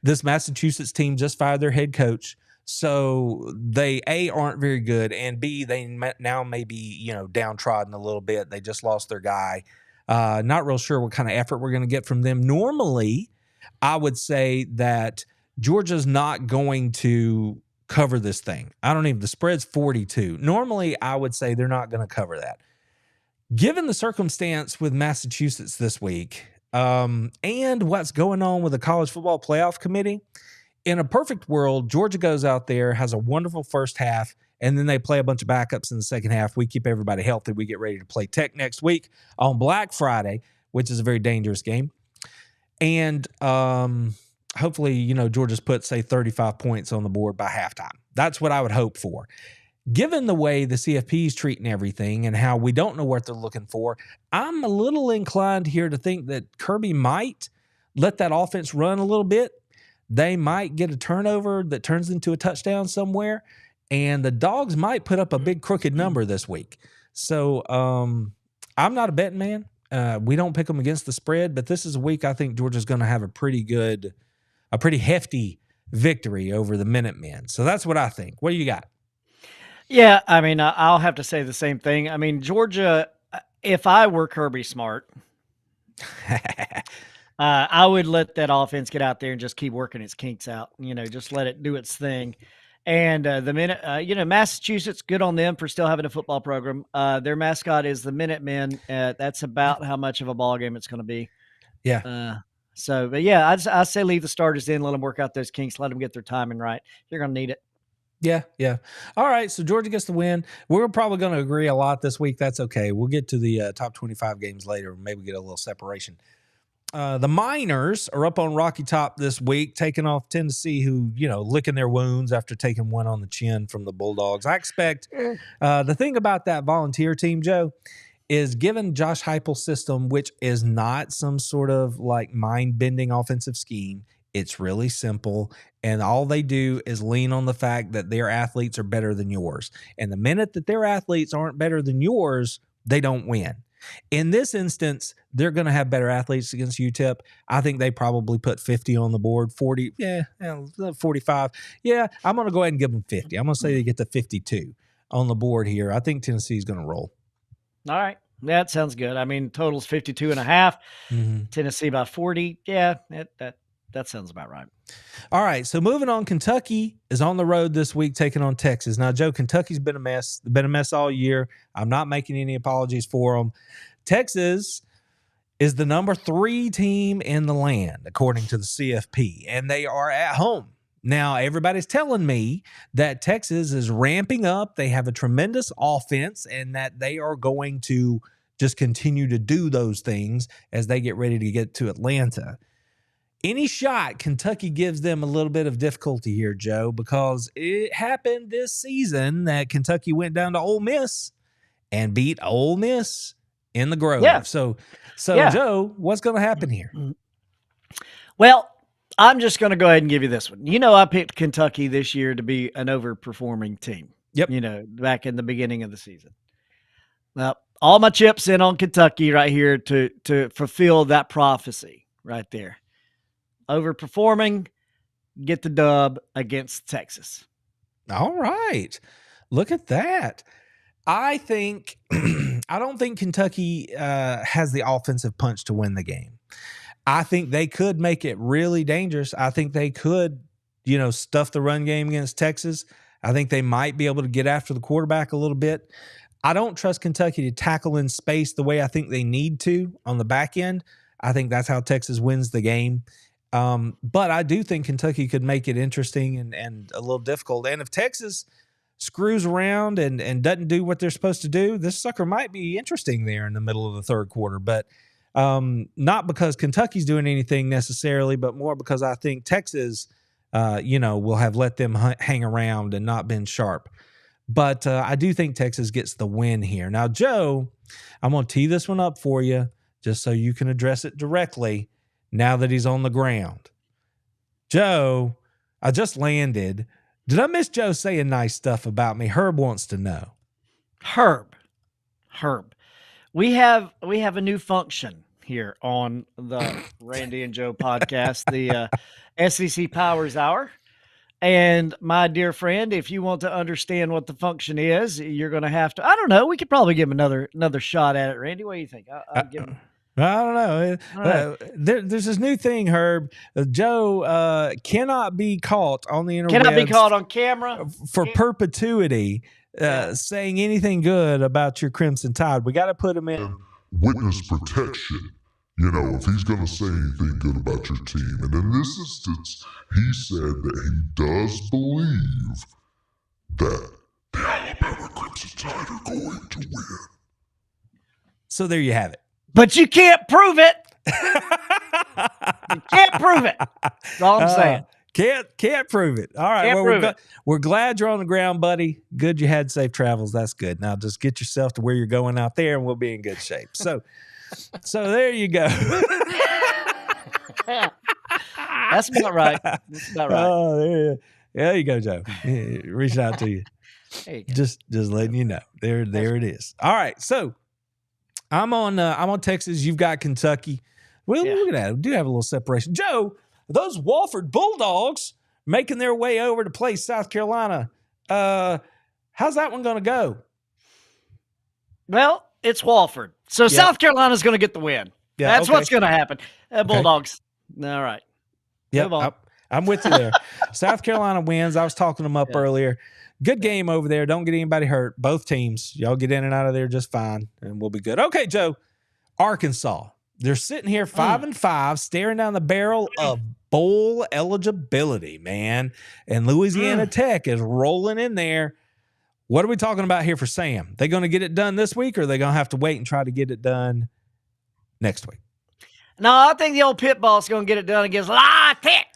This Massachusetts team just fired their head coach. So they, A, aren't very good, and B, they now may be, downtrodden a little bit. They just lost their guy. Not real sure what kind of effort we're going to get from them. Normally, I would say that Georgia's not going to cover this thing. The spread's 42. Normally, I would say they're not going to cover that. Given the circumstance with Massachusetts this week, and what's going on with the College Football Playoff Committee, in a perfect world, Georgia goes out there, has a wonderful first half, and then they play a bunch of backups in the second half. We keep everybody healthy. We get ready to play Tech next week on Black Friday, which is a very dangerous game. And hopefully, Georgia's put, say, 35 points on the board by halftime. That's what I would hope for. Given the way the CFP is treating everything and how we don't know what they're looking for, I'm a little inclined here to think that Kirby might let that offense run a little bit. They might get a turnover that turns into a touchdown somewhere, and the Dogs might put up a big crooked number this week. So I'm not a betting man. We don't pick them against the spread, but this is a week I think Georgia's going to have a pretty hefty victory over the Minutemen. So that's what I think. What do you got? Yeah, I'll have to say the same thing. Georgia, if I were Kirby Smart, I would let that offense get out there and just keep working its kinks out. Just let it do its thing. And the minute, Massachusetts, good on them for still having a football program. Their mascot is the Minutemen. That's about how much of a ball game it's going to be. Yeah. But yeah, I say leave the starters in, let them work out those kinks, let them get their timing right. You're going to need it. Yeah. All right, so Georgia gets the win. We're probably going to agree a lot this week. That's okay. We'll get to the top 25 games later. Maybe get a little separation. The Miners are up on Rocky Top this week, taking off Tennessee, who, licking their wounds after taking one on the chin from the Bulldogs. I expect the thing about that Volunteer team, Joe, is given Josh Heupel's system, which is not some sort of like mind-bending offensive scheme. It's really simple, and all they do is lean on the fact that their athletes are better than yours. And the minute that their athletes aren't better than yours, they don't win. In this instance, they're going to have better athletes against UTEP. I think they probably put 50 on the board, 40, 45. Yeah, I'm going to go ahead and give them 50. I'm going to say they get to 52 on the board here. I think Tennessee's going to roll. All right. That sounds good. I mean, total's 52 and a half. Mm-hmm. Tennessee about 40. Yeah, that sounds about right. All right, so moving on, Kentucky is on the road this week taking on Texas. Now, Joe, Kentucky's been a mess. They've been a mess all year. I'm not making any apologies for them. Texas is the number 3 team in the land, according to the CFP, and they are at home. Now, everybody's telling me that Texas is ramping up. They have a tremendous offense and that they are going to just continue to do those things as they get ready to get to Atlanta. Any shot, Kentucky gives them a little bit of difficulty here, Joe, because it happened this season that Kentucky went down to Ole Miss and beat Ole Miss in the Grove. Yeah. So Joe, what's going to happen here? Well, I'm just going to go ahead and give you this one. I picked Kentucky this year to be an overperforming team. Yep. Back in the beginning of the season. Well, all my chips in on Kentucky right here to fulfill that prophecy right there. Overperforming, get the dub against Texas. All right. Look at that. I don't think Kentucky has the offensive punch to win the game. I think they could make it really dangerous. I think they could, stuff the run game against Texas. I think they might be able to get after the quarterback a little bit. I don't trust Kentucky to tackle in space the way I think they need to on the back end. I think that's how Texas wins the game. But I do think Kentucky could make it interesting and a little difficult. And if Texas screws around and doesn't do what they're supposed to do, this sucker might be interesting there in the middle of the third quarter. But not because Kentucky's doing anything necessarily, but more because I think Texas, will have let them hang around and not been sharp. But I do think Texas gets the win here. Now, Joe, I'm going to tee this one up for you just so you can address it directly. Now that he's on the ground. Joe, I just landed. Did I miss Joe saying nice stuff about me? Herb wants to know. Herb. We have a new function here on the Randy and Joe podcast, the SEC Powers Hour. And my dear friend, if you want to understand what the function is, you're going to have to, I don't know, we could probably give him another shot at it. Randy, what do you think? I'll give him. I don't know. There's this new thing, Herb. Joe cannot be caught on the interwebs. Cannot be caught on camera. For perpetuity saying anything good about your Crimson Tide. We got to put him in. Witness protection. If he's going to say anything good about your team. And in this instance, he said that he does believe that the Alabama Crimson Tide are going to win. So there you have it. But you can't prove it. You can't prove it. That's all I'm saying. Can't prove it. All right. We're glad you're on the ground, buddy. Good you had safe travels. That's good. Now just get yourself to where you're going out there and we'll be in good shape. So there you go. That's about right. Oh, there you go, Joe. Reaching out to you. Just letting you know. There it is. All right. So I'm on Texas. You've got Kentucky. Well, look at that. We do have a little separation. Joe, those Wofford Bulldogs making their way over to play South Carolina. How's that one going to go? Well, it's Wofford. So South Carolina's going to get the win. Yeah, that's what's going to happen. Bulldogs. Okay. All right. Yeah. I'm with you there. South Carolina wins. I was talking them up earlier. Good game over there. Don't get anybody hurt. Both teams. Y'all get in and out of there just fine, and we'll be good. Okay, Joe. Arkansas. They're sitting here 5-5, staring down the barrel of bowl eligibility, man. And Louisiana Tech is rolling in there. What are we talking about here for Sam? They going to get it done this week, or are they going to have to wait and try to get it done next week? No, I think the old pit boss going to get it done against La Tech.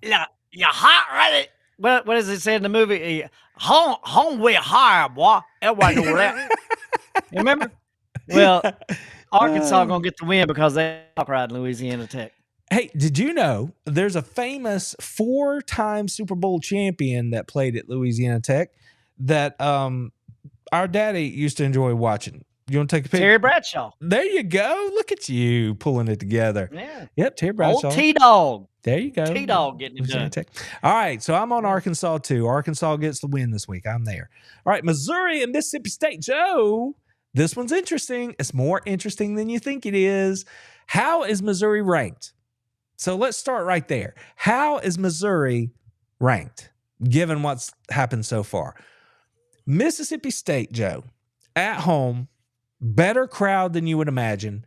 You hot ready. What does it say in the movie? Home we hire, boy. Everybody know that. You remember? Well, Arkansas going to get the win because they ride Louisiana Tech. Hey, did you know there's a famous 4-time Super Bowl champion that played at Louisiana Tech that our daddy used to enjoy watching? You want to take a picture? Terry Bradshaw. There you go. Look at you pulling it together. Yeah. Yep, Terry Bradshaw. Old T-Dog. There you go. T-Dog getting it done. All right, so I'm on Arkansas too. Arkansas gets the win this week. I'm there. All right, Missouri and Mississippi State. Joe, this one's interesting. It's more interesting than you think it is. How is Missouri ranked? So let's start right there. How is Missouri ranked, given what's happened so far? Mississippi State, Joe, at home, better crowd than you would imagine.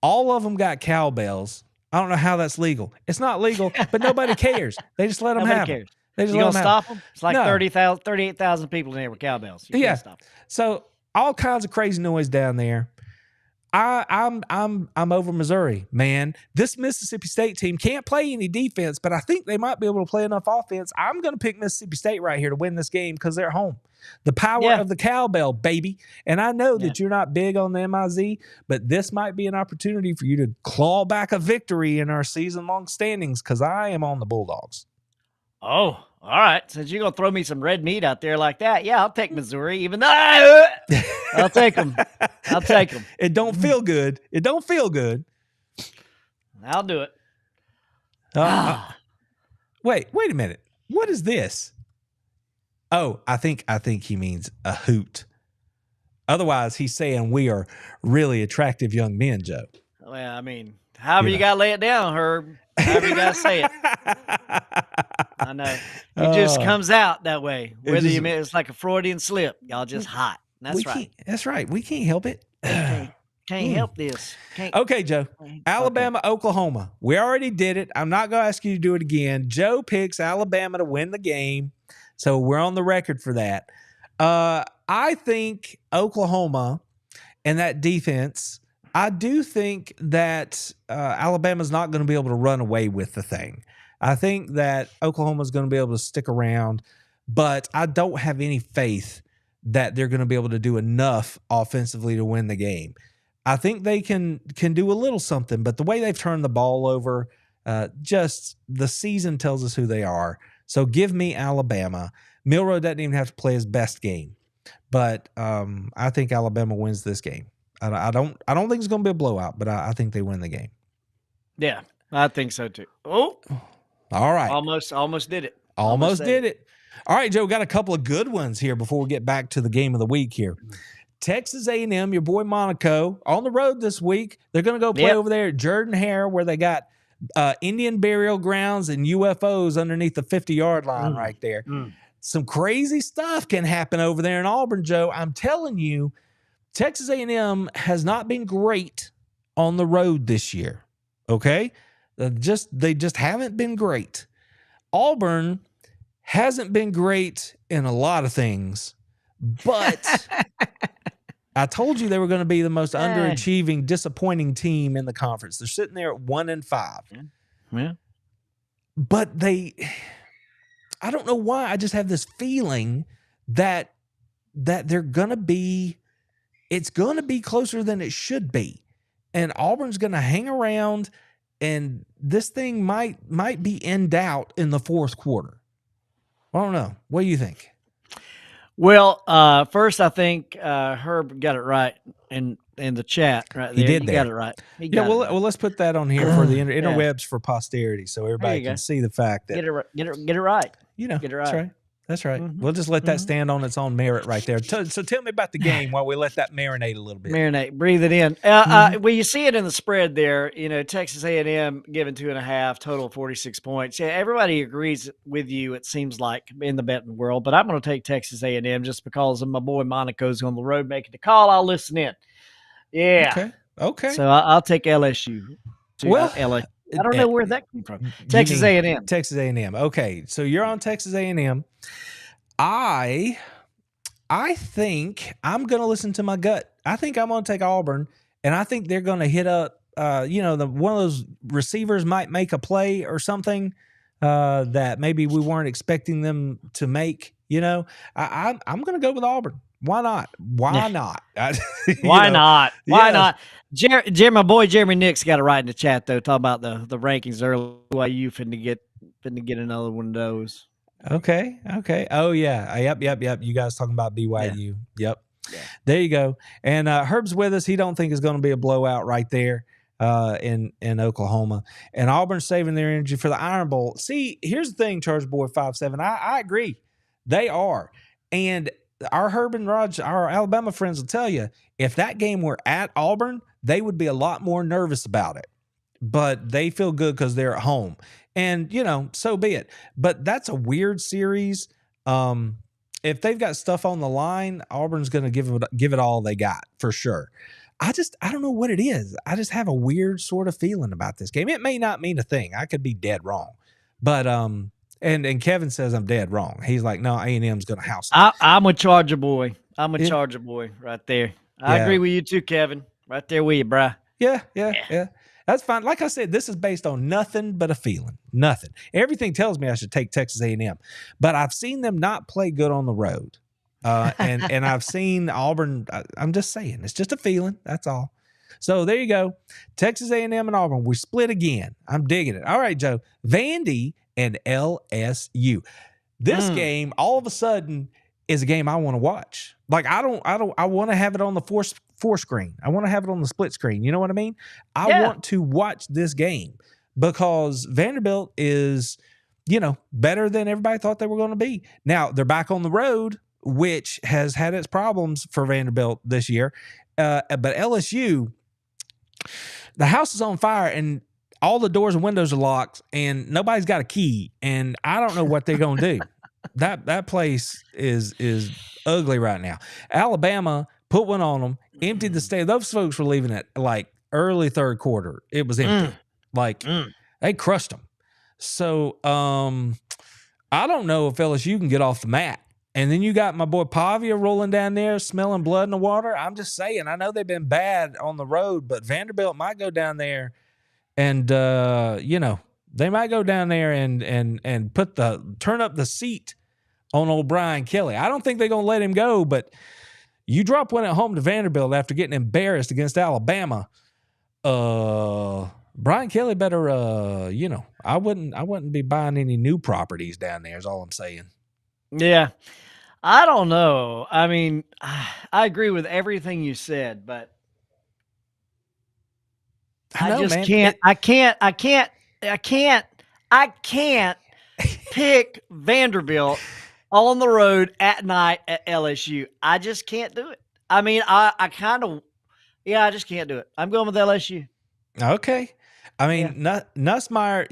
All of them got cowbells. I don't know how that's legal. It's not legal, but nobody cares. They just let them have it. They just you let gonna them stop have them? It's like 38,000 people in there with cowbells. You can't stop them. So all kinds of crazy noise down there. I'm over Missouri, man. This Mississippi State team can't play any defense, but I think they might be able to play enough offense. I'm going to pick Mississippi State right here to win this game because they're home. The power of the cowbell, baby. And I know that you're not big on the MIZ, but this might be an opportunity for you to claw back a victory in our season-long standings because I am on the Bulldogs. Oh, all right. Since you're going to throw me some red meat out there like that, I'll take Missouri, even though I'll take them. I'll take them. It don't feel good. It don't feel good. I'll do it. Wait a minute. What is this? Oh, I think he means a hoot. Otherwise, he's saying we are really attractive young men, Joe. Well, I mean, however you got to lay it down, Herb. However you got to say it. I know. It just comes out that way. Whether you mean it's like a Freudian slip. Y'all just hot. That's right. That's right. We can't help it. Can't help this. Okay, Joe. Alabama, Oklahoma. We already did it. I'm not going to ask you to do it again. Joe picks Alabama to win the game. So we're on the record for that. I think Oklahoma and that defense, I do think that Alabama's not going to be able to run away with the thing. I think that Oklahoma's going to be able to stick around, but I don't have any faith that they're going to be able to do enough offensively to win the game. I think they can do a little something, but the way they've turned the ball over, just the season tells us who they are. So give me Alabama. Milroe doesn't even have to play his best game, but I think Alabama wins this game. I don't think it's going to be a blowout, but I think they win the game. Yeah, I think so too. Oh, all right. Almost did it. Almost did it. All right, Joe, got a couple of good ones here before we get back to the game of the week here. Texas A&M, your boy Monaco, on the road this week. They're going to go play over there at Jordan-Hare where they got Indian burial grounds and UFOs underneath the 50-yard line right there. Some crazy stuff can happen over there in Auburn, Joe. I'm telling you, Texas A&M has not been great on the road this year, okay? They just haven't been great. Auburn hasn't been great in a lot of things, but I told you they were going to be the most underachieving, disappointing team in the conference. They're sitting there at 1-5. Yeah. But I don't know why. I just have this feeling that they're going to be, it's going to be closer than it should be. And Auburn's going to hang around, and this thing might be in doubt in the fourth quarter. I don't know. What do you think? Well, first I think Herb got it right in the chat right there. He got it right. Well, let's put that on here for the interwebs for posterity, so everybody can see the fact that get it right. You know, Get it right. That's right. Mhm. We'll just let that stand on its own merit right there. So tell me about the game while we let that marinate a little bit. Marinate, breathe it in. Well, you see it in the spread there. Texas A&M given 2.5, total 46 points. Yeah, everybody agrees with you. It seems like in the betting world, but I'm going to take Texas A&M just because of my boy Monaco's on the road making the call. I'll listen in. Yeah. Okay. So I'll take LSU. Well, LSU. I don't know where that came from. You Texas mean A&M. Texas A&M. Okay, so you're on Texas A&M. I think I'm going to listen to my gut. I think I'm going to take Auburn, and I think they're going to hit up. One of those receivers might make a play or something that maybe we weren't expecting them to make. I'm going to go with Auburn. Why not? Why not? Why not? Why Yeah. not? My boy Jeremy Nix got it right in the chat though, talking about the rankings earlier. Why you finna get another one of those? Okay. Oh yeah. Yep. You guys talking about BYU? Yeah. Yep. Yeah. There you go. And Herb's with us. He don't think it's going to be a blowout right there in Oklahoma. And Auburn's saving their energy for the Iron Bowl. See, here's the thing, Charge Boy 57. I agree. They are. And our Herb and Raj, our Alabama friends will tell you, if that game were at Auburn, they would be a lot more nervous about it. But they feel good because they're at home. And, so be it. But that's a weird series. If they've got stuff on the line, Auburn's going to give it all they got for sure. I don't know what it is. I just have a weird sort of feeling about this game. It may not mean a thing. I could be dead wrong. But and Kevin says I'm dead wrong. He's like, no, A&M's going to house them. I'm a Charger boy. Charger boy right there. I agree with you too, Kevin. Right there with you, bruh. Yeah. That's fine. Like I said, this is based on nothing but a feeling. Nothing. Everything tells me I should take Texas A&M, but I've seen them not play good on the road, and I've seen Auburn. I'm just saying, it's just a feeling. That's all. So there you go, Texas A&M and Auburn. We split again. I'm digging it. All right, Joe. Vandy and LSU. This game, all of a sudden, is a game I want to watch. Like I want to have it on the four screen. I want to have it on the split screen. You know what I mean? I want to watch this game because Vanderbilt is, better than everybody thought they were going to be. Now they're back on the road, which has had its problems for Vanderbilt this year. But LSU, the house is on fire and all the doors and windows are locked and nobody's got a key. And I don't know what they're going to do. That place is ugly right now. Alabama put one on them, emptied the stadium. Those folks were leaving it like early third quarter. It was empty. They crushed them. So I don't know if LSU can get off the mat. And then you got my boy Pavia rolling down there, smelling blood in the water. I'm just saying, I know they've been bad on the road, but Vanderbilt might go down there and they might go down there and turn up the seat on old Brian Kelly. I don't think they're going to let him go, but you drop one at home to Vanderbilt after getting embarrassed against Alabama. Brian Kelly better, I wouldn't be buying any new properties down there is all I'm saying. Yeah. I don't know. I mean, I agree with everything you said, but I can't pick Vanderbilt on the road at night at LSU. I just can't do it. I mean, I just can't do it. I'm going with LSU. Okay. I mean, Nussmeier,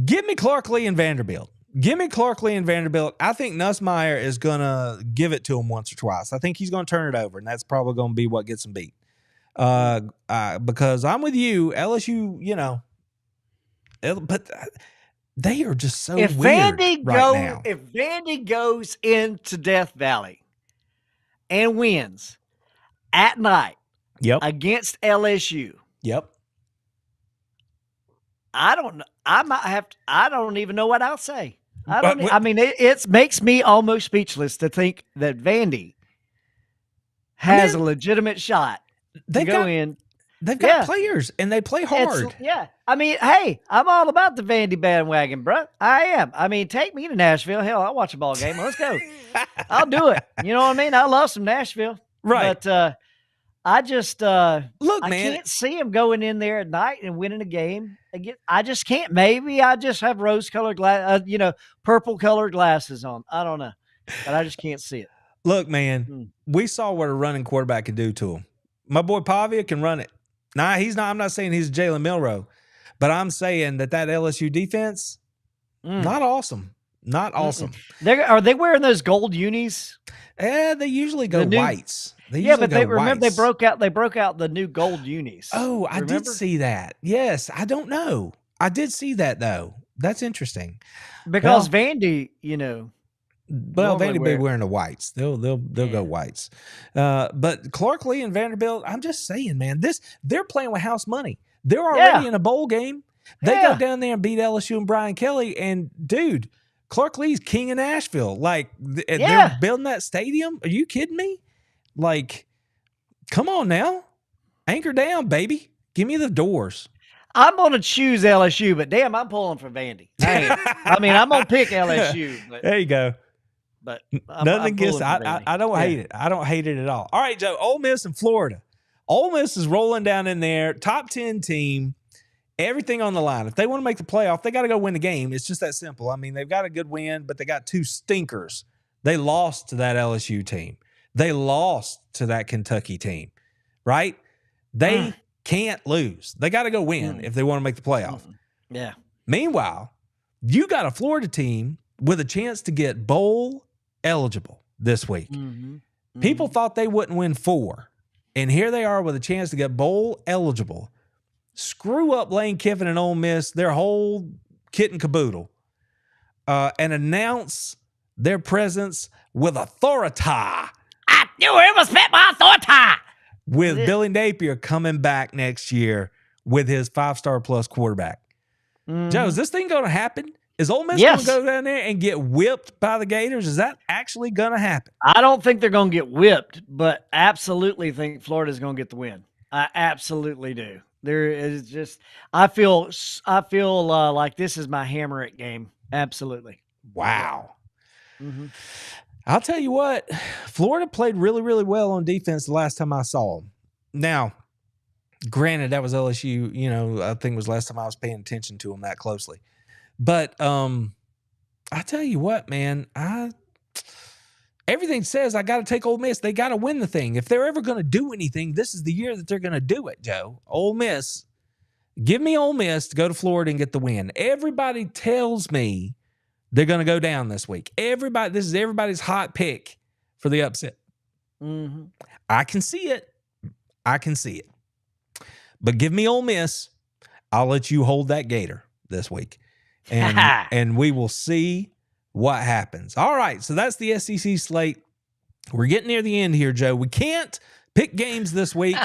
give me Clark Lee and Vanderbilt. I think Nussmeier is going to give it to him once or twice. I think he's going to turn it over, and that's probably going to be what gets him beat. Because I'm with you, LSU, but they are just so weird right now. If Vandy goes into Death Valley and wins at night against LSU, I don't know. I don't even know what I'll say. It makes me almost speechless to think that Vandy has a legitimate shot to go in. They've got players, and they play hard. I mean, hey, I'm all about the Vandy bandwagon, bro. I am. I mean, take me to Nashville. Hell, I'll watch a ball game. Let's go. I'll do it. You know what I mean? I love some Nashville. Right. But I just Look, I man. can't see him going in there at night and winning a game. Again, I just can't. Maybe I just have rose-colored purple-colored glasses on. I don't know, but I just can't see it. Look, man, we saw what a running quarterback can do to him. My boy Pavia can run it. Nah, he's not. I'm not saying he's Jalen Milroe, but I'm saying that LSU defense, not awesome. Not awesome. Are they wearing those gold unis? Yeah, they usually go whites. But remember they broke out the new gold unis. Oh, I did see that. Yes, I don't know. I did see that though. That's interesting. Because Vandy, Vandy be wearing the whites. They'll go whites. But Clark Lee and Vanderbilt, I'm just saying, man, they're playing with house money. They're already in a bowl game. They go down there and beat LSU and Brian Kelly, and dude, Clark Lee's king in Nashville. Like, they're building that stadium. Are you kidding me? Like, come on now. Anchor down, baby. Give me the doors. I'm going to choose LSU, but damn, I'm pulling for Vandy. I'm going to pick LSU. But, there you go. But nothing against I don't hate it. I don't hate it at all. All right, Joe, Ole Miss and Florida. Ole Miss is rolling down in there, top 10 team. Everything on the line. If they want to make the playoff, they got to go win the game. It's just that simple. I mean, they've got a good win, but they got two stinkers. They lost to that LSU team. They lost to that Kentucky team, right? They can't lose. They got to go win if they want to make the playoff. Yeah. Meanwhile, you got a Florida team with a chance to get bowl eligible this week. People thought they wouldn't win 4, and here they are with a chance to get bowl eligible. Screw up Lane Kiffin and Ole Miss, their whole kit and caboodle, and announce their presence with authority. I knew it was met my authority. With Billy Napier coming back next year with his 5-star plus quarterback. Joe, is this thing going to happen? Is Ole Miss going to go down there and get whipped by the Gators? Is that actually going to happen? I don't think they're going to get whipped, but absolutely think Florida's going to get the win. I absolutely do. There is just, I feel like this is my hammer it game. Absolutely. Wow. I'll tell you what, Florida played really, really well on defense the last time I saw them. Now, granted, that was LSU, I think it was last time I was paying attention to them that closely. But I tell you what, man, everything says I got to take Ole Miss. They got to win the thing. If they're ever going to do anything, this is the year that they're going to do it, Joe. Ole Miss. Give me Ole Miss to go to Florida and get the win. Everybody tells me they're going to go down this week. This is everybody's hot pick for the upset. I can see it. But give me Ole Miss. I'll let you hold that Gator this week. And we will see what happens. All right, so that's the SEC slate. We're getting near the end here, Joe. We can't pick games this week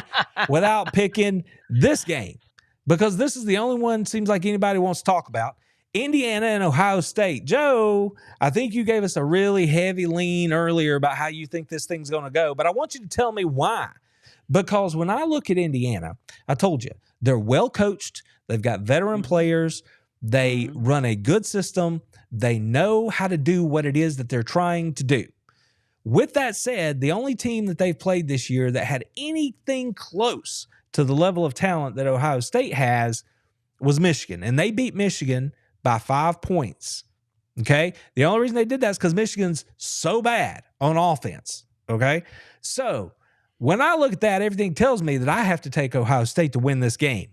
without picking this game because this is the only one seems like anybody wants to talk about. Indiana and Ohio State. Joe, I think you gave us a really heavy lean earlier about how you think this thing's going to go, but I want you to tell me why. Because when I look at Indiana, I told you, they're well coached. They've got veteran players. They run a good system. They know how to do what it is that they're trying to do. With that said, the only team that they've played this year that had anything close to the level of talent that Ohio State has was Michigan. And they beat Michigan by 5 points. Okay? The only reason they did that is because Michigan's so bad on offense. Okay? So when I look at that, everything tells me that I have to take Ohio State to win this game.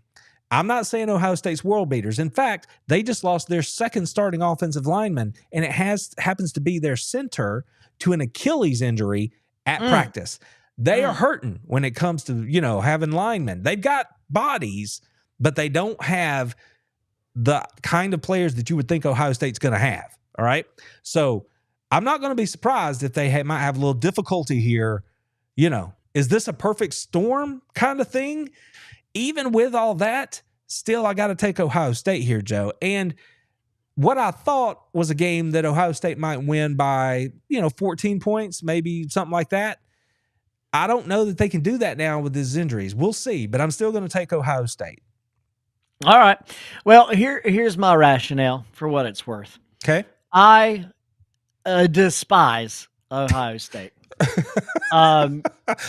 I'm not saying Ohio State's world beaters. In fact, they just lost their second starting offensive lineman, and it happens to be their center to an Achilles injury at practice. They are hurting when it comes to, having linemen. They've got bodies, but they don't have the kind of players that you would think Ohio State's going to have. All right. So I'm not going to be surprised if they might have a little difficulty here. Is this a perfect storm kind of thing? Even with all that, still I got to take Ohio State here, Joe. And what I thought was a game that Ohio State might win by, 14 points, maybe something like that. I don't know that they can do that now with his injuries. We'll see, but I'm still going to take Ohio State. All right. Well, here's my rationale for what it's worth. Okay. I despise Ohio State.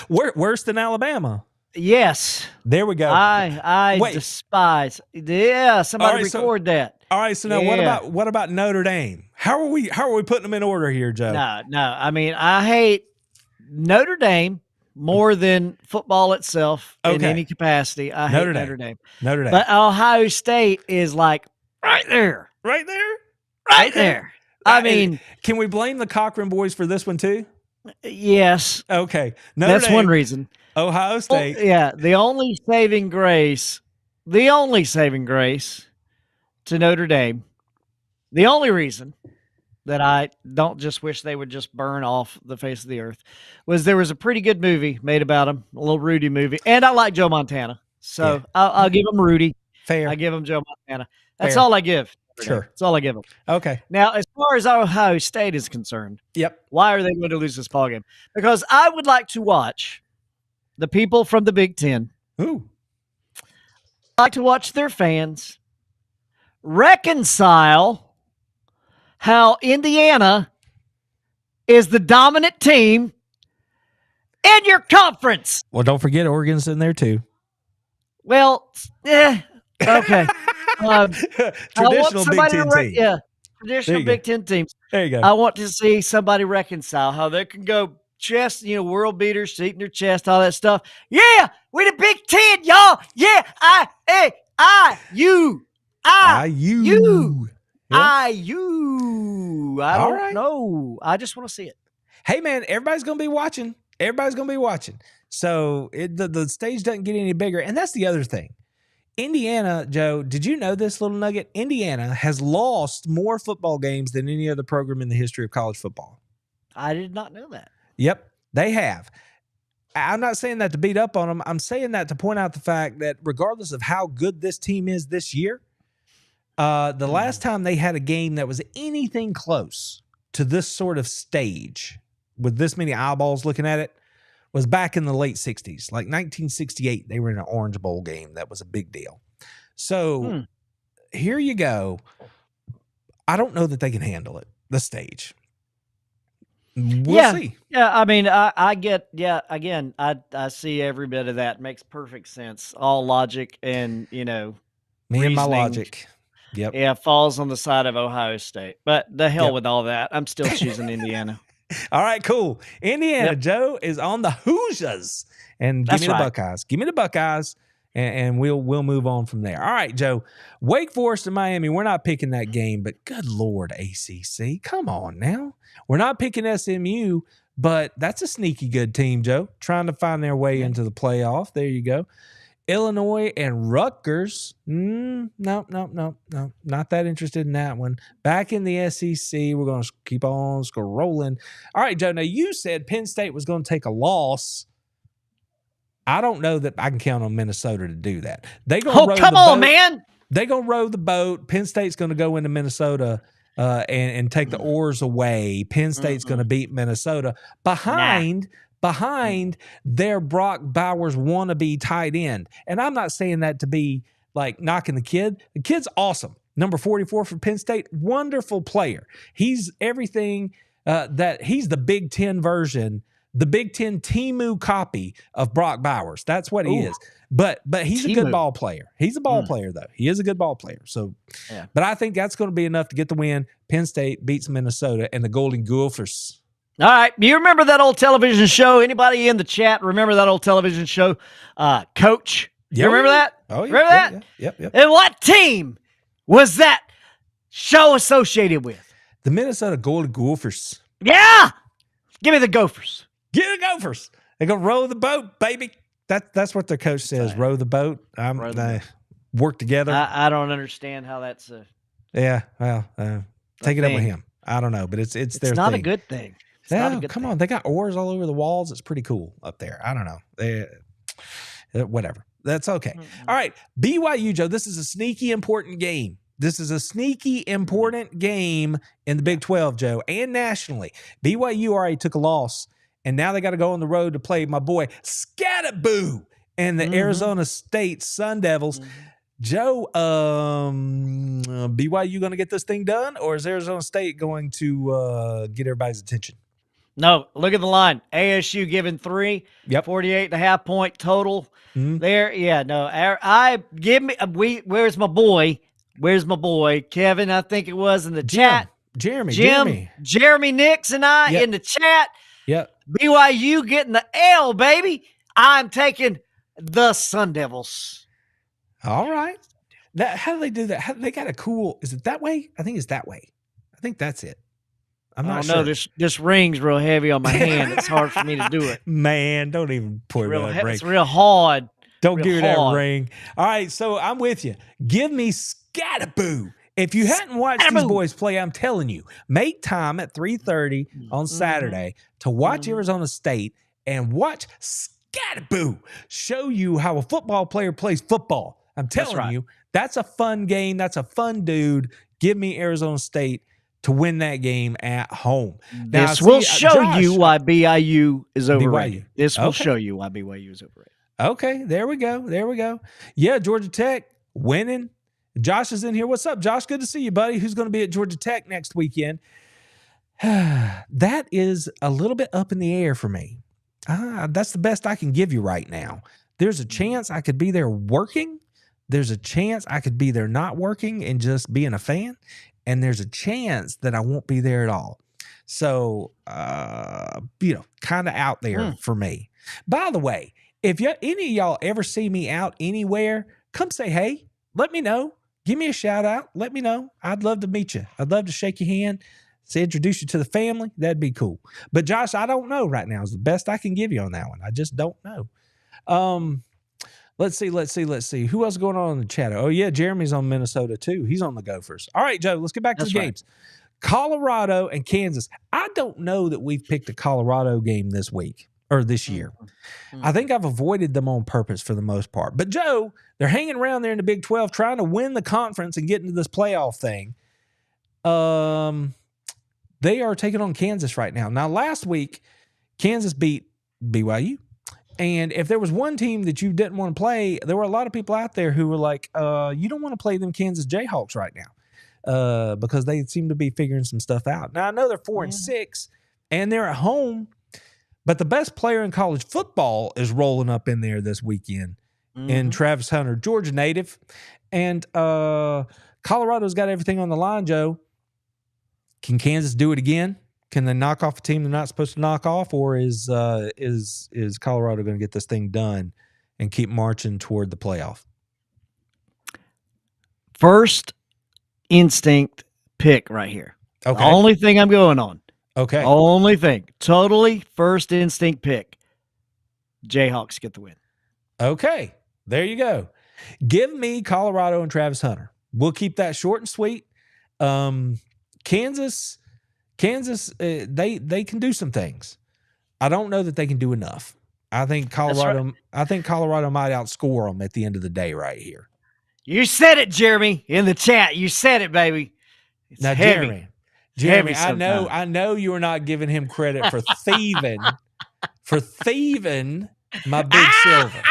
Worse than Alabama. Yes. There we go. I Wait. despise. Yeah, somebody All right, record that. All right, so now what about Notre Dame? How are we putting them in order here, Joe? No. I mean, I hate Notre Dame more than football itself in any capacity. I hate Notre Dame. Notre Dame. But Ohio State is like right there. Right there? Right there. I mean, can we blame the Cochran boys for this one too? Yes. Okay. That's Dame, one reason. Ohio State. Well, yeah. The only saving grace to Notre Dame, the only reason that I don't just wish they would just burn off the face of the earth was there was a pretty good movie made about him, a little Rudy movie. And I like Joe Montana. So I'll give him Rudy. Fair. I give him Joe Montana. That's all I give. Sure. That's all I give them. Okay. Now, as far as Ohio State is concerned, why are they going to lose this ballgame? Because I would like to watch the people from the Big Ten. Ooh. I like to watch their fans reconcile how Indiana is the dominant team in your conference. Well, don't forget Oregon's in there too. Well, okay. Traditional Big Ten team. Yeah, traditional Big Ten teams. There you go. I want to see somebody reconcile how they can go chest, world beaters, seating their chest, all that stuff. Yeah, we the Big Ten, y'all. Yeah, you. I don't know. I just want to see it. Hey, man, everybody's going to be watching. So the stage doesn't get any bigger. And that's the other thing. Indiana, Joe, did you know this little nugget? Indiana has lost more football games than any other program in the history of college football. I did not know that. Yep, they have. I'm not saying that to beat up on them. I'm saying that to point out the fact that regardless of how good this team is this year, the last time they had a game that was anything close to this sort of stage with this many eyeballs looking at it was back in the late 60s. Like 1968, they were in an Orange Bowl game. That was a big deal. So here you go. I don't know that they can handle it, the stage. We'll see. Yeah, I mean, I get, again, I see every bit of that. Makes perfect sense. All logic and, Me and my logic. Yep. Yeah, falls on the side of Ohio State. But the hell with all that. I'm still choosing Indiana. All right, cool. Indiana, Joe, is on the Hoosiers. And give me the Buckeyes. Give me the Buckeyes, and we'll move on from there. All right, Joe. Wake Forest and Miami, we're not picking that game, but good Lord, ACC. Come on now. We're not picking SMU, but that's a sneaky good team, Joe, trying to find their way into the playoff. There you go. Illinois and Rutgers. No, not that interested in that one. Back in the SEC, we're going to keep on rolling. All right, Joe, now you said Penn State was going to take a loss. I don't know that I can count on Minnesota to do that. They're going to row the boat. Come on, man. They're going to row the boat. Penn State's going to go into Minnesota and take the oars away. Penn State's going to beat Minnesota behind their Brock Bowers wannabe tight end. And I'm not saying that to be like knocking the kid. The kid's awesome. Number 44 for Penn State, wonderful player. He's everything that he's the Big Ten version, the Big Ten Temu copy of Brock Bowers. That's what he is. But he's a good ball player. He's a ball player, though. He is a good ball player. So, but I think that's going to be enough to get the win. Penn State beats Minnesota and the Golden Gophers. All right. You remember that old television show? Anybody in the chat remember that old television show, Coach? You remember that? Oh, yeah. Remember that? Yep. And what team was that show associated with? The Minnesota Golden Gophers. Yeah. Give me the Gophers. Give me the Gophers. They're going to row the boat, baby. That's what their coach says. Row the boat. They work together. I don't understand how that's a... Yeah, well, take it up with him. I don't know, but it's their thing. It's not a good thing. Come on. They got oars all over the walls. It's pretty cool up there. I don't know. Whatever. That's okay. All right. BYU, Joe, this is a sneaky important game. This is a sneaky important game in the Big 12, Joe, and nationally. BYU already took a loss, and now they got to go on the road to play my boy Scatterboo and the Arizona State Sun Devils. Joe, BYU going to get this thing done, or is Arizona State going to get everybody's attention? No, look at the line. ASU giving 3. Yep. 48.5 point total. Mhm. There, yeah, no. Where's my boy? Where's my boy? Kevin, I think it was in the chat. Jeremy. Jeremy Nix and I Yep. in the chat. Yep. BYU getting the L, baby. I'm taking the Sun Devils. All right. How do they do that? They got a cool. Is it that way? I think it's that way. I think that's it. I'm not sure. No, this ring's real heavy on my hand. It's hard for me to do it. Man, don't even put that ring. It's real hard. Don't give me that ring. All right, so I'm with you. Give me Scataboo. If you hadn't watched these boys play, I'm telling you, make time at 3:30 on Saturday to watch Arizona State and watch Scataboo show you how a football player plays football. I'm telling you, that's a fun game. That's a fun dude. Give me Arizona State to win that game at home. Now, this will show you why BYU is overrated. This will show you why BYU is overrated. Okay, there we go. Yeah, Georgia Tech winning. Josh is in here. What's up, Josh? Good to see you, buddy. Who's going to be at Georgia Tech next weekend? That is a little bit up in the air for me. That's the best I can give you right now. There's a chance I could be there working. There's a chance I could be there not working and just being a fan. And there's a chance that I won't be there at all. So, kind of out there for me. By the way, if any of y'all ever see me out anywhere, come say hey. Let me know. Give me a shout out. Let me know. I'd love to meet you. I'd love to shake your hand, to introduce you to the family. That'd be cool. But Josh, I don't know right now is the best I can give you on that one. I just don't know. Let's see. Who else is going on in the chat? Oh, yeah, Jeremy's on Minnesota, too. He's on the Gophers. All right, Joe, let's get back to the games. Colorado and Kansas. I don't know that we've picked a Colorado game this week or this year. I think I've avoided them on purpose for the most part. But, Joe, they're hanging around there in the Big 12 trying to win the conference and get into this playoff thing. They are taking on Kansas right now. Now, last week, Kansas beat BYU. And if there was one team that you didn't want to play, there were a lot of people out there who were like, you don't want to play them Kansas Jayhawks right now because they seem to be figuring some stuff out. Now, I know they're 4-6 and they're at home, but the best player in college football is rolling up in there this weekend in Travis Hunter, Georgia native. And Colorado's got everything on the line, Joe. Can Kansas do it again? Can they knock off a team they're not supposed to knock off, or is Colorado going to get this thing done and keep marching toward the playoff? First instinct pick right here. Okay. The only thing I'm going on. Okay. Only thing. Totally first instinct pick. Jayhawks get the win. Okay. There you go. Give me Colorado and Travis Hunter. We'll keep that short and sweet. Kansas, they can do some things. I don't know that they can do enough. I think Colorado might outscore them at the end of the day right here. You said it, Jeremy, in the chat. You said it, baby. It's now, heavy. Jeremy, I know you are not giving him credit for thieving my big silver.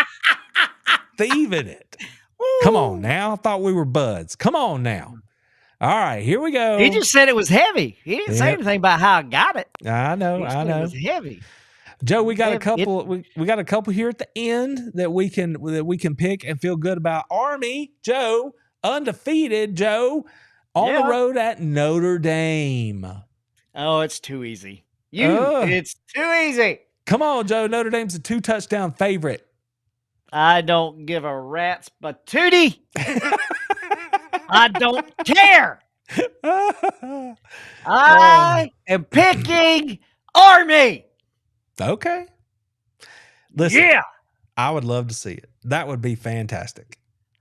Thieving it. Come on now. I thought we were buds. Come on now. All right, here we go. He just said it was heavy. He didn't say anything about how I got it. I know. It was heavy. Joe, we got a couple. We got a couple here at the end that we can pick and feel good about. Army, Joe, undefeated, Joe, on the road at Notre Dame. Oh, it's too easy. It's too easy. Come on, Joe. Notre Dame's a 2-touchdown favorite. I don't give a rat's patootie. I don't care. I am picking Army. Okay. Listen, yeah. I would love to see it. That would be fantastic.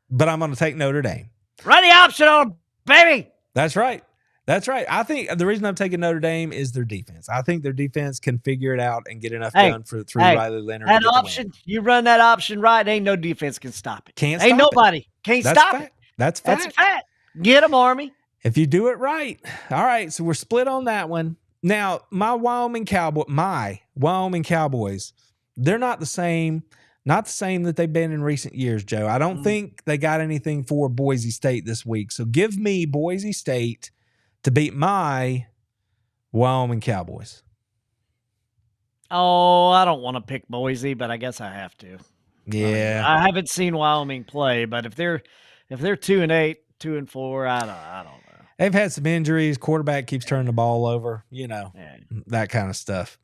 But I'm going to take Notre Dame. Run the option on them, baby. That's right. That's right. I think the reason I'm taking Notre Dame is their defense. I think their defense can figure it out and get enough done through Riley Leonard. That option, you run that option right, ain't no defense can stop it. Can't ain't stop nobody it. Can't stop fact. it. That's fact. That's a fact. Get them, Army. If you do it right. All right, so we're split on that one. Now, my Wyoming Cowboys, they're not the same that they've been in recent years, Joe. I don't think they got anything for Boise State this week. So give me Boise State to beat my Wyoming Cowboys. Oh, I don't want to pick Boise, but I guess I have to. Yeah. I haven't seen Wyoming play, but if they're 2-8, 2-4, I don't know. They've had some injuries. Quarterback keeps turning the ball over, Yeah. that kind of stuff.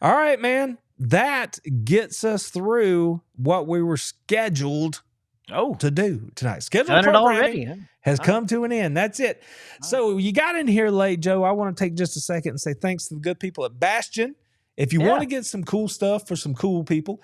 All right, man. That gets us through what we were scheduled to do tonight. Scheduled Done it programming already, huh? has come to an end. That's it. So you got in here late, Joe. I want to take just a second and say thanks to the good people at Bastion. If you want to get some cool stuff for some cool people,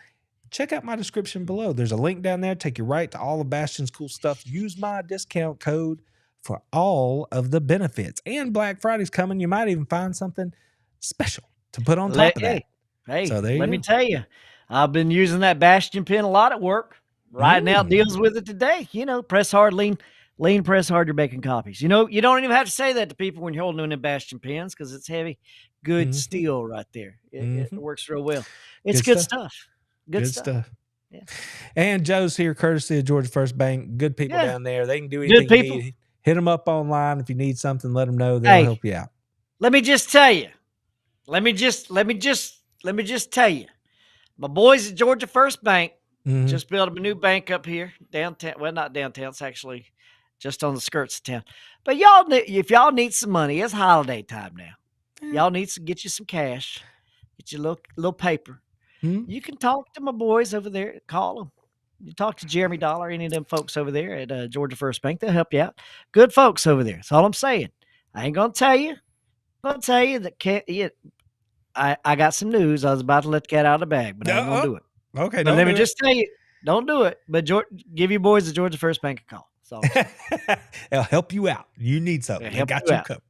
check out my description below. There's a link down there. Take you right to all of Bastion's cool stuff. Use my discount code for all of the benefits. And Black Friday's coming. You might even find something special to put on top of that. Hey, so let me tell you, I've been using that Bastion pen a lot at work. Writing out deals with it today. Press hard, lean, press hard, you're making copies. You don't even have to say that to people when you're holding them Bastion pens because it's heavy, good steel right there. It works real well. It's good stuff. Good stuff. Yeah. And Joe's here, courtesy of Georgia First Bank. Good people down there. They can do anything you need. Hit them up online if you need something. Let them know. They'll help you out. Let me just tell you. Let me just tell you. My boys at Georgia First Bank just built a new bank up here downtown. Well, not downtown. It's actually just on the skirts of town. But if y'all need some money, it's holiday time now. Y'all need to get you some cash, get you a little paper. You can talk to my boys over there. Call them. You talk to Jeremy Dollar, any of them folks over there at Georgia First Bank. They'll help you out. Good folks over there. That's all I'm saying. I ain't gonna tell you. I'm gonna tell you that I got some news. I was about to let the cat out of the bag, but I ain't gonna do it. Okay, but let me just tell you, don't do it. But give your boys at Georgia First Bank a call. That's all I'm saying. It'll help you out. You need something. They got you covered.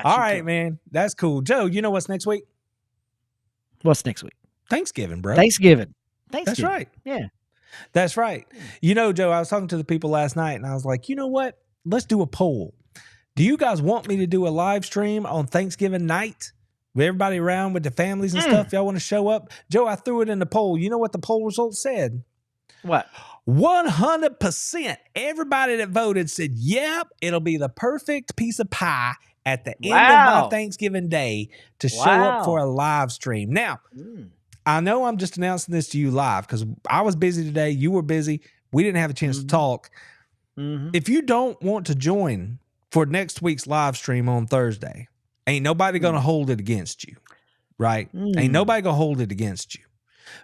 All right, man. That's cool. Joe, you know what's next week? What's next week? Thanksgiving, bro. Thanksgiving. That's right. Yeah. That's right. Joe, I was talking to the people last night, and I was like, you know what? Let's do a poll. Do you guys want me to do a live stream on Thanksgiving night with everybody around with the families and stuff? Y'all want to show up? Joe, I threw it in the poll. You know what the poll results said? What? 100%. Everybody that voted said, yep, it'll be the perfect piece of pie at the end of my Thanksgiving day to show up for a live stream. Now, I know I'm just announcing this to you live because I was busy today. You were busy. We didn't have a chance to talk. If you don't want to join for next week's live stream on Thursday, ain't nobody going to hold it against you, right? Ain't nobody going to hold it against you.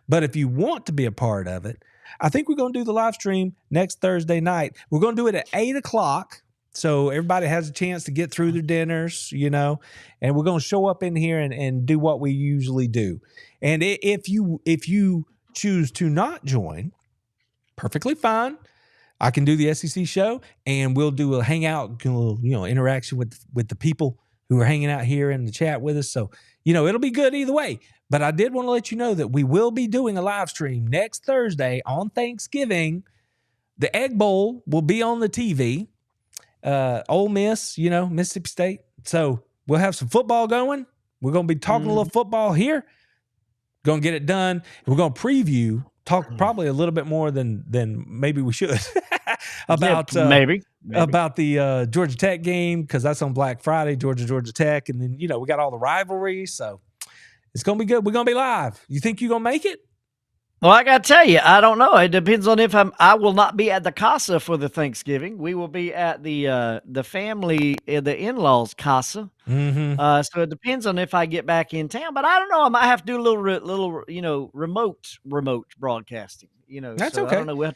But if you want to be a part of it, I think we're going to do the live stream next Thursday night. We're going to do it at 8 o'clock. So everybody has a chance to get through their dinners, and we're going to show up in here and do what we usually do. And if you choose to not join, perfectly fine. I can do the SEC show and we'll do a hangout, interaction with the people who are hanging out here in the chat with us. So, it'll be good either way. But I did want to let you know that we will be doing a live stream next Thursday on Thanksgiving. The Egg Bowl will be on the TV. Ole Miss, Mississippi State. So we'll have some football going. We're going to be talking a little football here. Going to get it done. We're going to talk probably a little bit more than maybe we should about maybe about the Georgia Tech game because that's on Black Friday, Georgia Tech, and then we got all the rivalries. So it's going to be good. We're going to be live. You think you're going to make it? Well, I got to tell you, I don't know. It depends on if I will not be at the casa for the Thanksgiving. We will be at the family, the in-laws casa. So it depends on if I get back in town. But I don't know. I might have to do a little remote broadcasting. That's so okay. I don't know.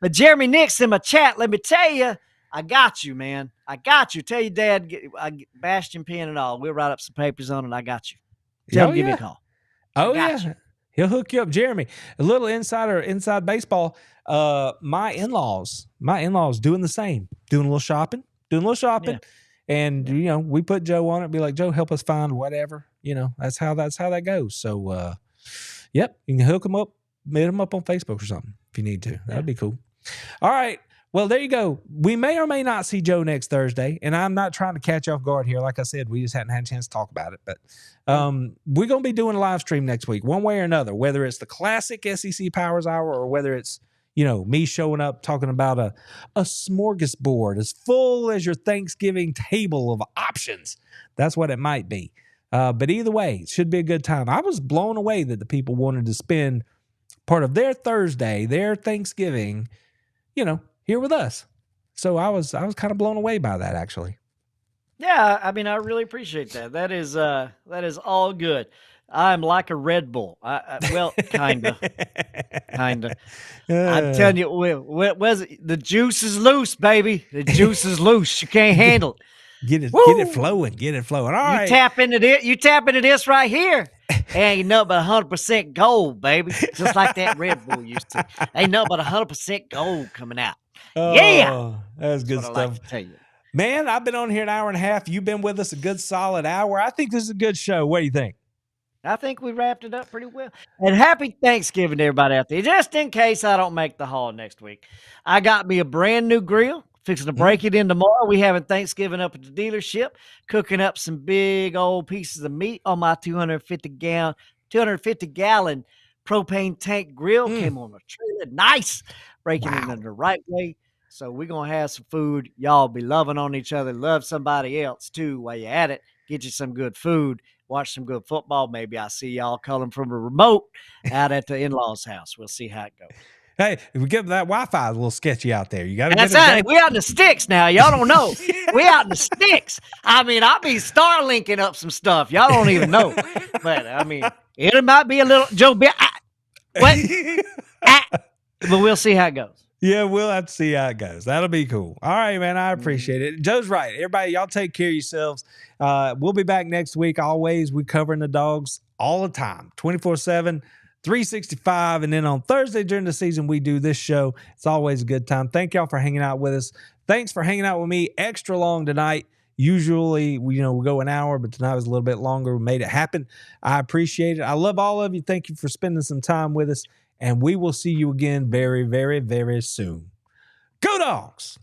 But Jeremy Nix in my chat, let me tell you, I got you, man. I got you. Tell your dad, Bastion pen and all. We'll write up some papers on it. I got you. Tell him give me a call. Oh, yeah. You. He'll hook you up. Jeremy, a little inside baseball. My in-laws doing the same, doing a little shopping. Yeah. And, we put Joe on it, be like, Joe, help us find whatever, that's how that goes. So, yep, you can hook him up, meet him up on Facebook or something if you need to. That'd be cool. All right. Well, there you go. We may or may not see Joe next Thursday, and I'm not trying to catch you off guard here. Like I said, we just hadn't had a chance to talk about it. But we're going to be doing a live stream next week, one way or another, whether it's the classic SEC Powers Hour or whether it's, me showing up talking about a smorgasbord as full as your Thanksgiving table of options. That's what it might be. But either way, it should be a good time. I was blown away that the people wanted to spend part of their Thursday, their Thanksgiving, here with us. So I was kind of blown away by that, actually. Yeah, I mean, I really appreciate that. That is all good. I'm like a Red Bull. Well, kinda. I'm telling you, what was it? The juice is loose, baby. The juice is loose. You can't handle it. Get it flowing. Get it flowing. All right. Tap into this. You tap into this right here. Ain't nothing but 100% gold, baby. Just like that Red Bull used to. Ain't nothing but 100% gold coming out. Yeah, that's good stuff. I like to tell you. Man, I've been on here an hour and a half. You've been with us a good solid hour. I think this is a good show. What do you think? I think we wrapped it up pretty well. And happy Thanksgiving to everybody out there. Just in case I don't make the haul next week, I got me a brand new grill. Fixing to break it in tomorrow. We having Thanksgiving up at the dealership, cooking up some big old pieces of meat on my 250 gallon propane tank grill. Came on a trailer, nice, breaking it in the right way. So we're gonna have some food. Y'all be loving on each other, love somebody else too while you're at it. Get you some good food, watch some good football. Maybe I see y'all calling from a remote out at the in-laws' house. We'll see how it goes. Hey, if we get that Wi-Fi a little sketchy out there, you got to get it. We out in the sticks now. Y'all don't know. We out in the sticks. I mean, I'll be Starlinking up some stuff. Y'all don't even know. But I mean, it might be a little Joe. What? But we'll see how it goes. Yeah, we'll have to see how it goes. That'll be cool. All right, man. I appreciate it. Joe's right. Everybody, y'all take care of yourselves. We'll be back next week. Always, we covering the dogs all the time, 24/7. 365, and then on Thursday during the season we do this show. It's always a good time. Thank y'all for hanging out with us. Thanks for hanging out with me extra long tonight. Usually we go an hour, but tonight was a little bit longer. We made it happen. I appreciate it. I love all of you. Thank you for spending some time with us, and we will see you again very, very, very soon. Go Dogs!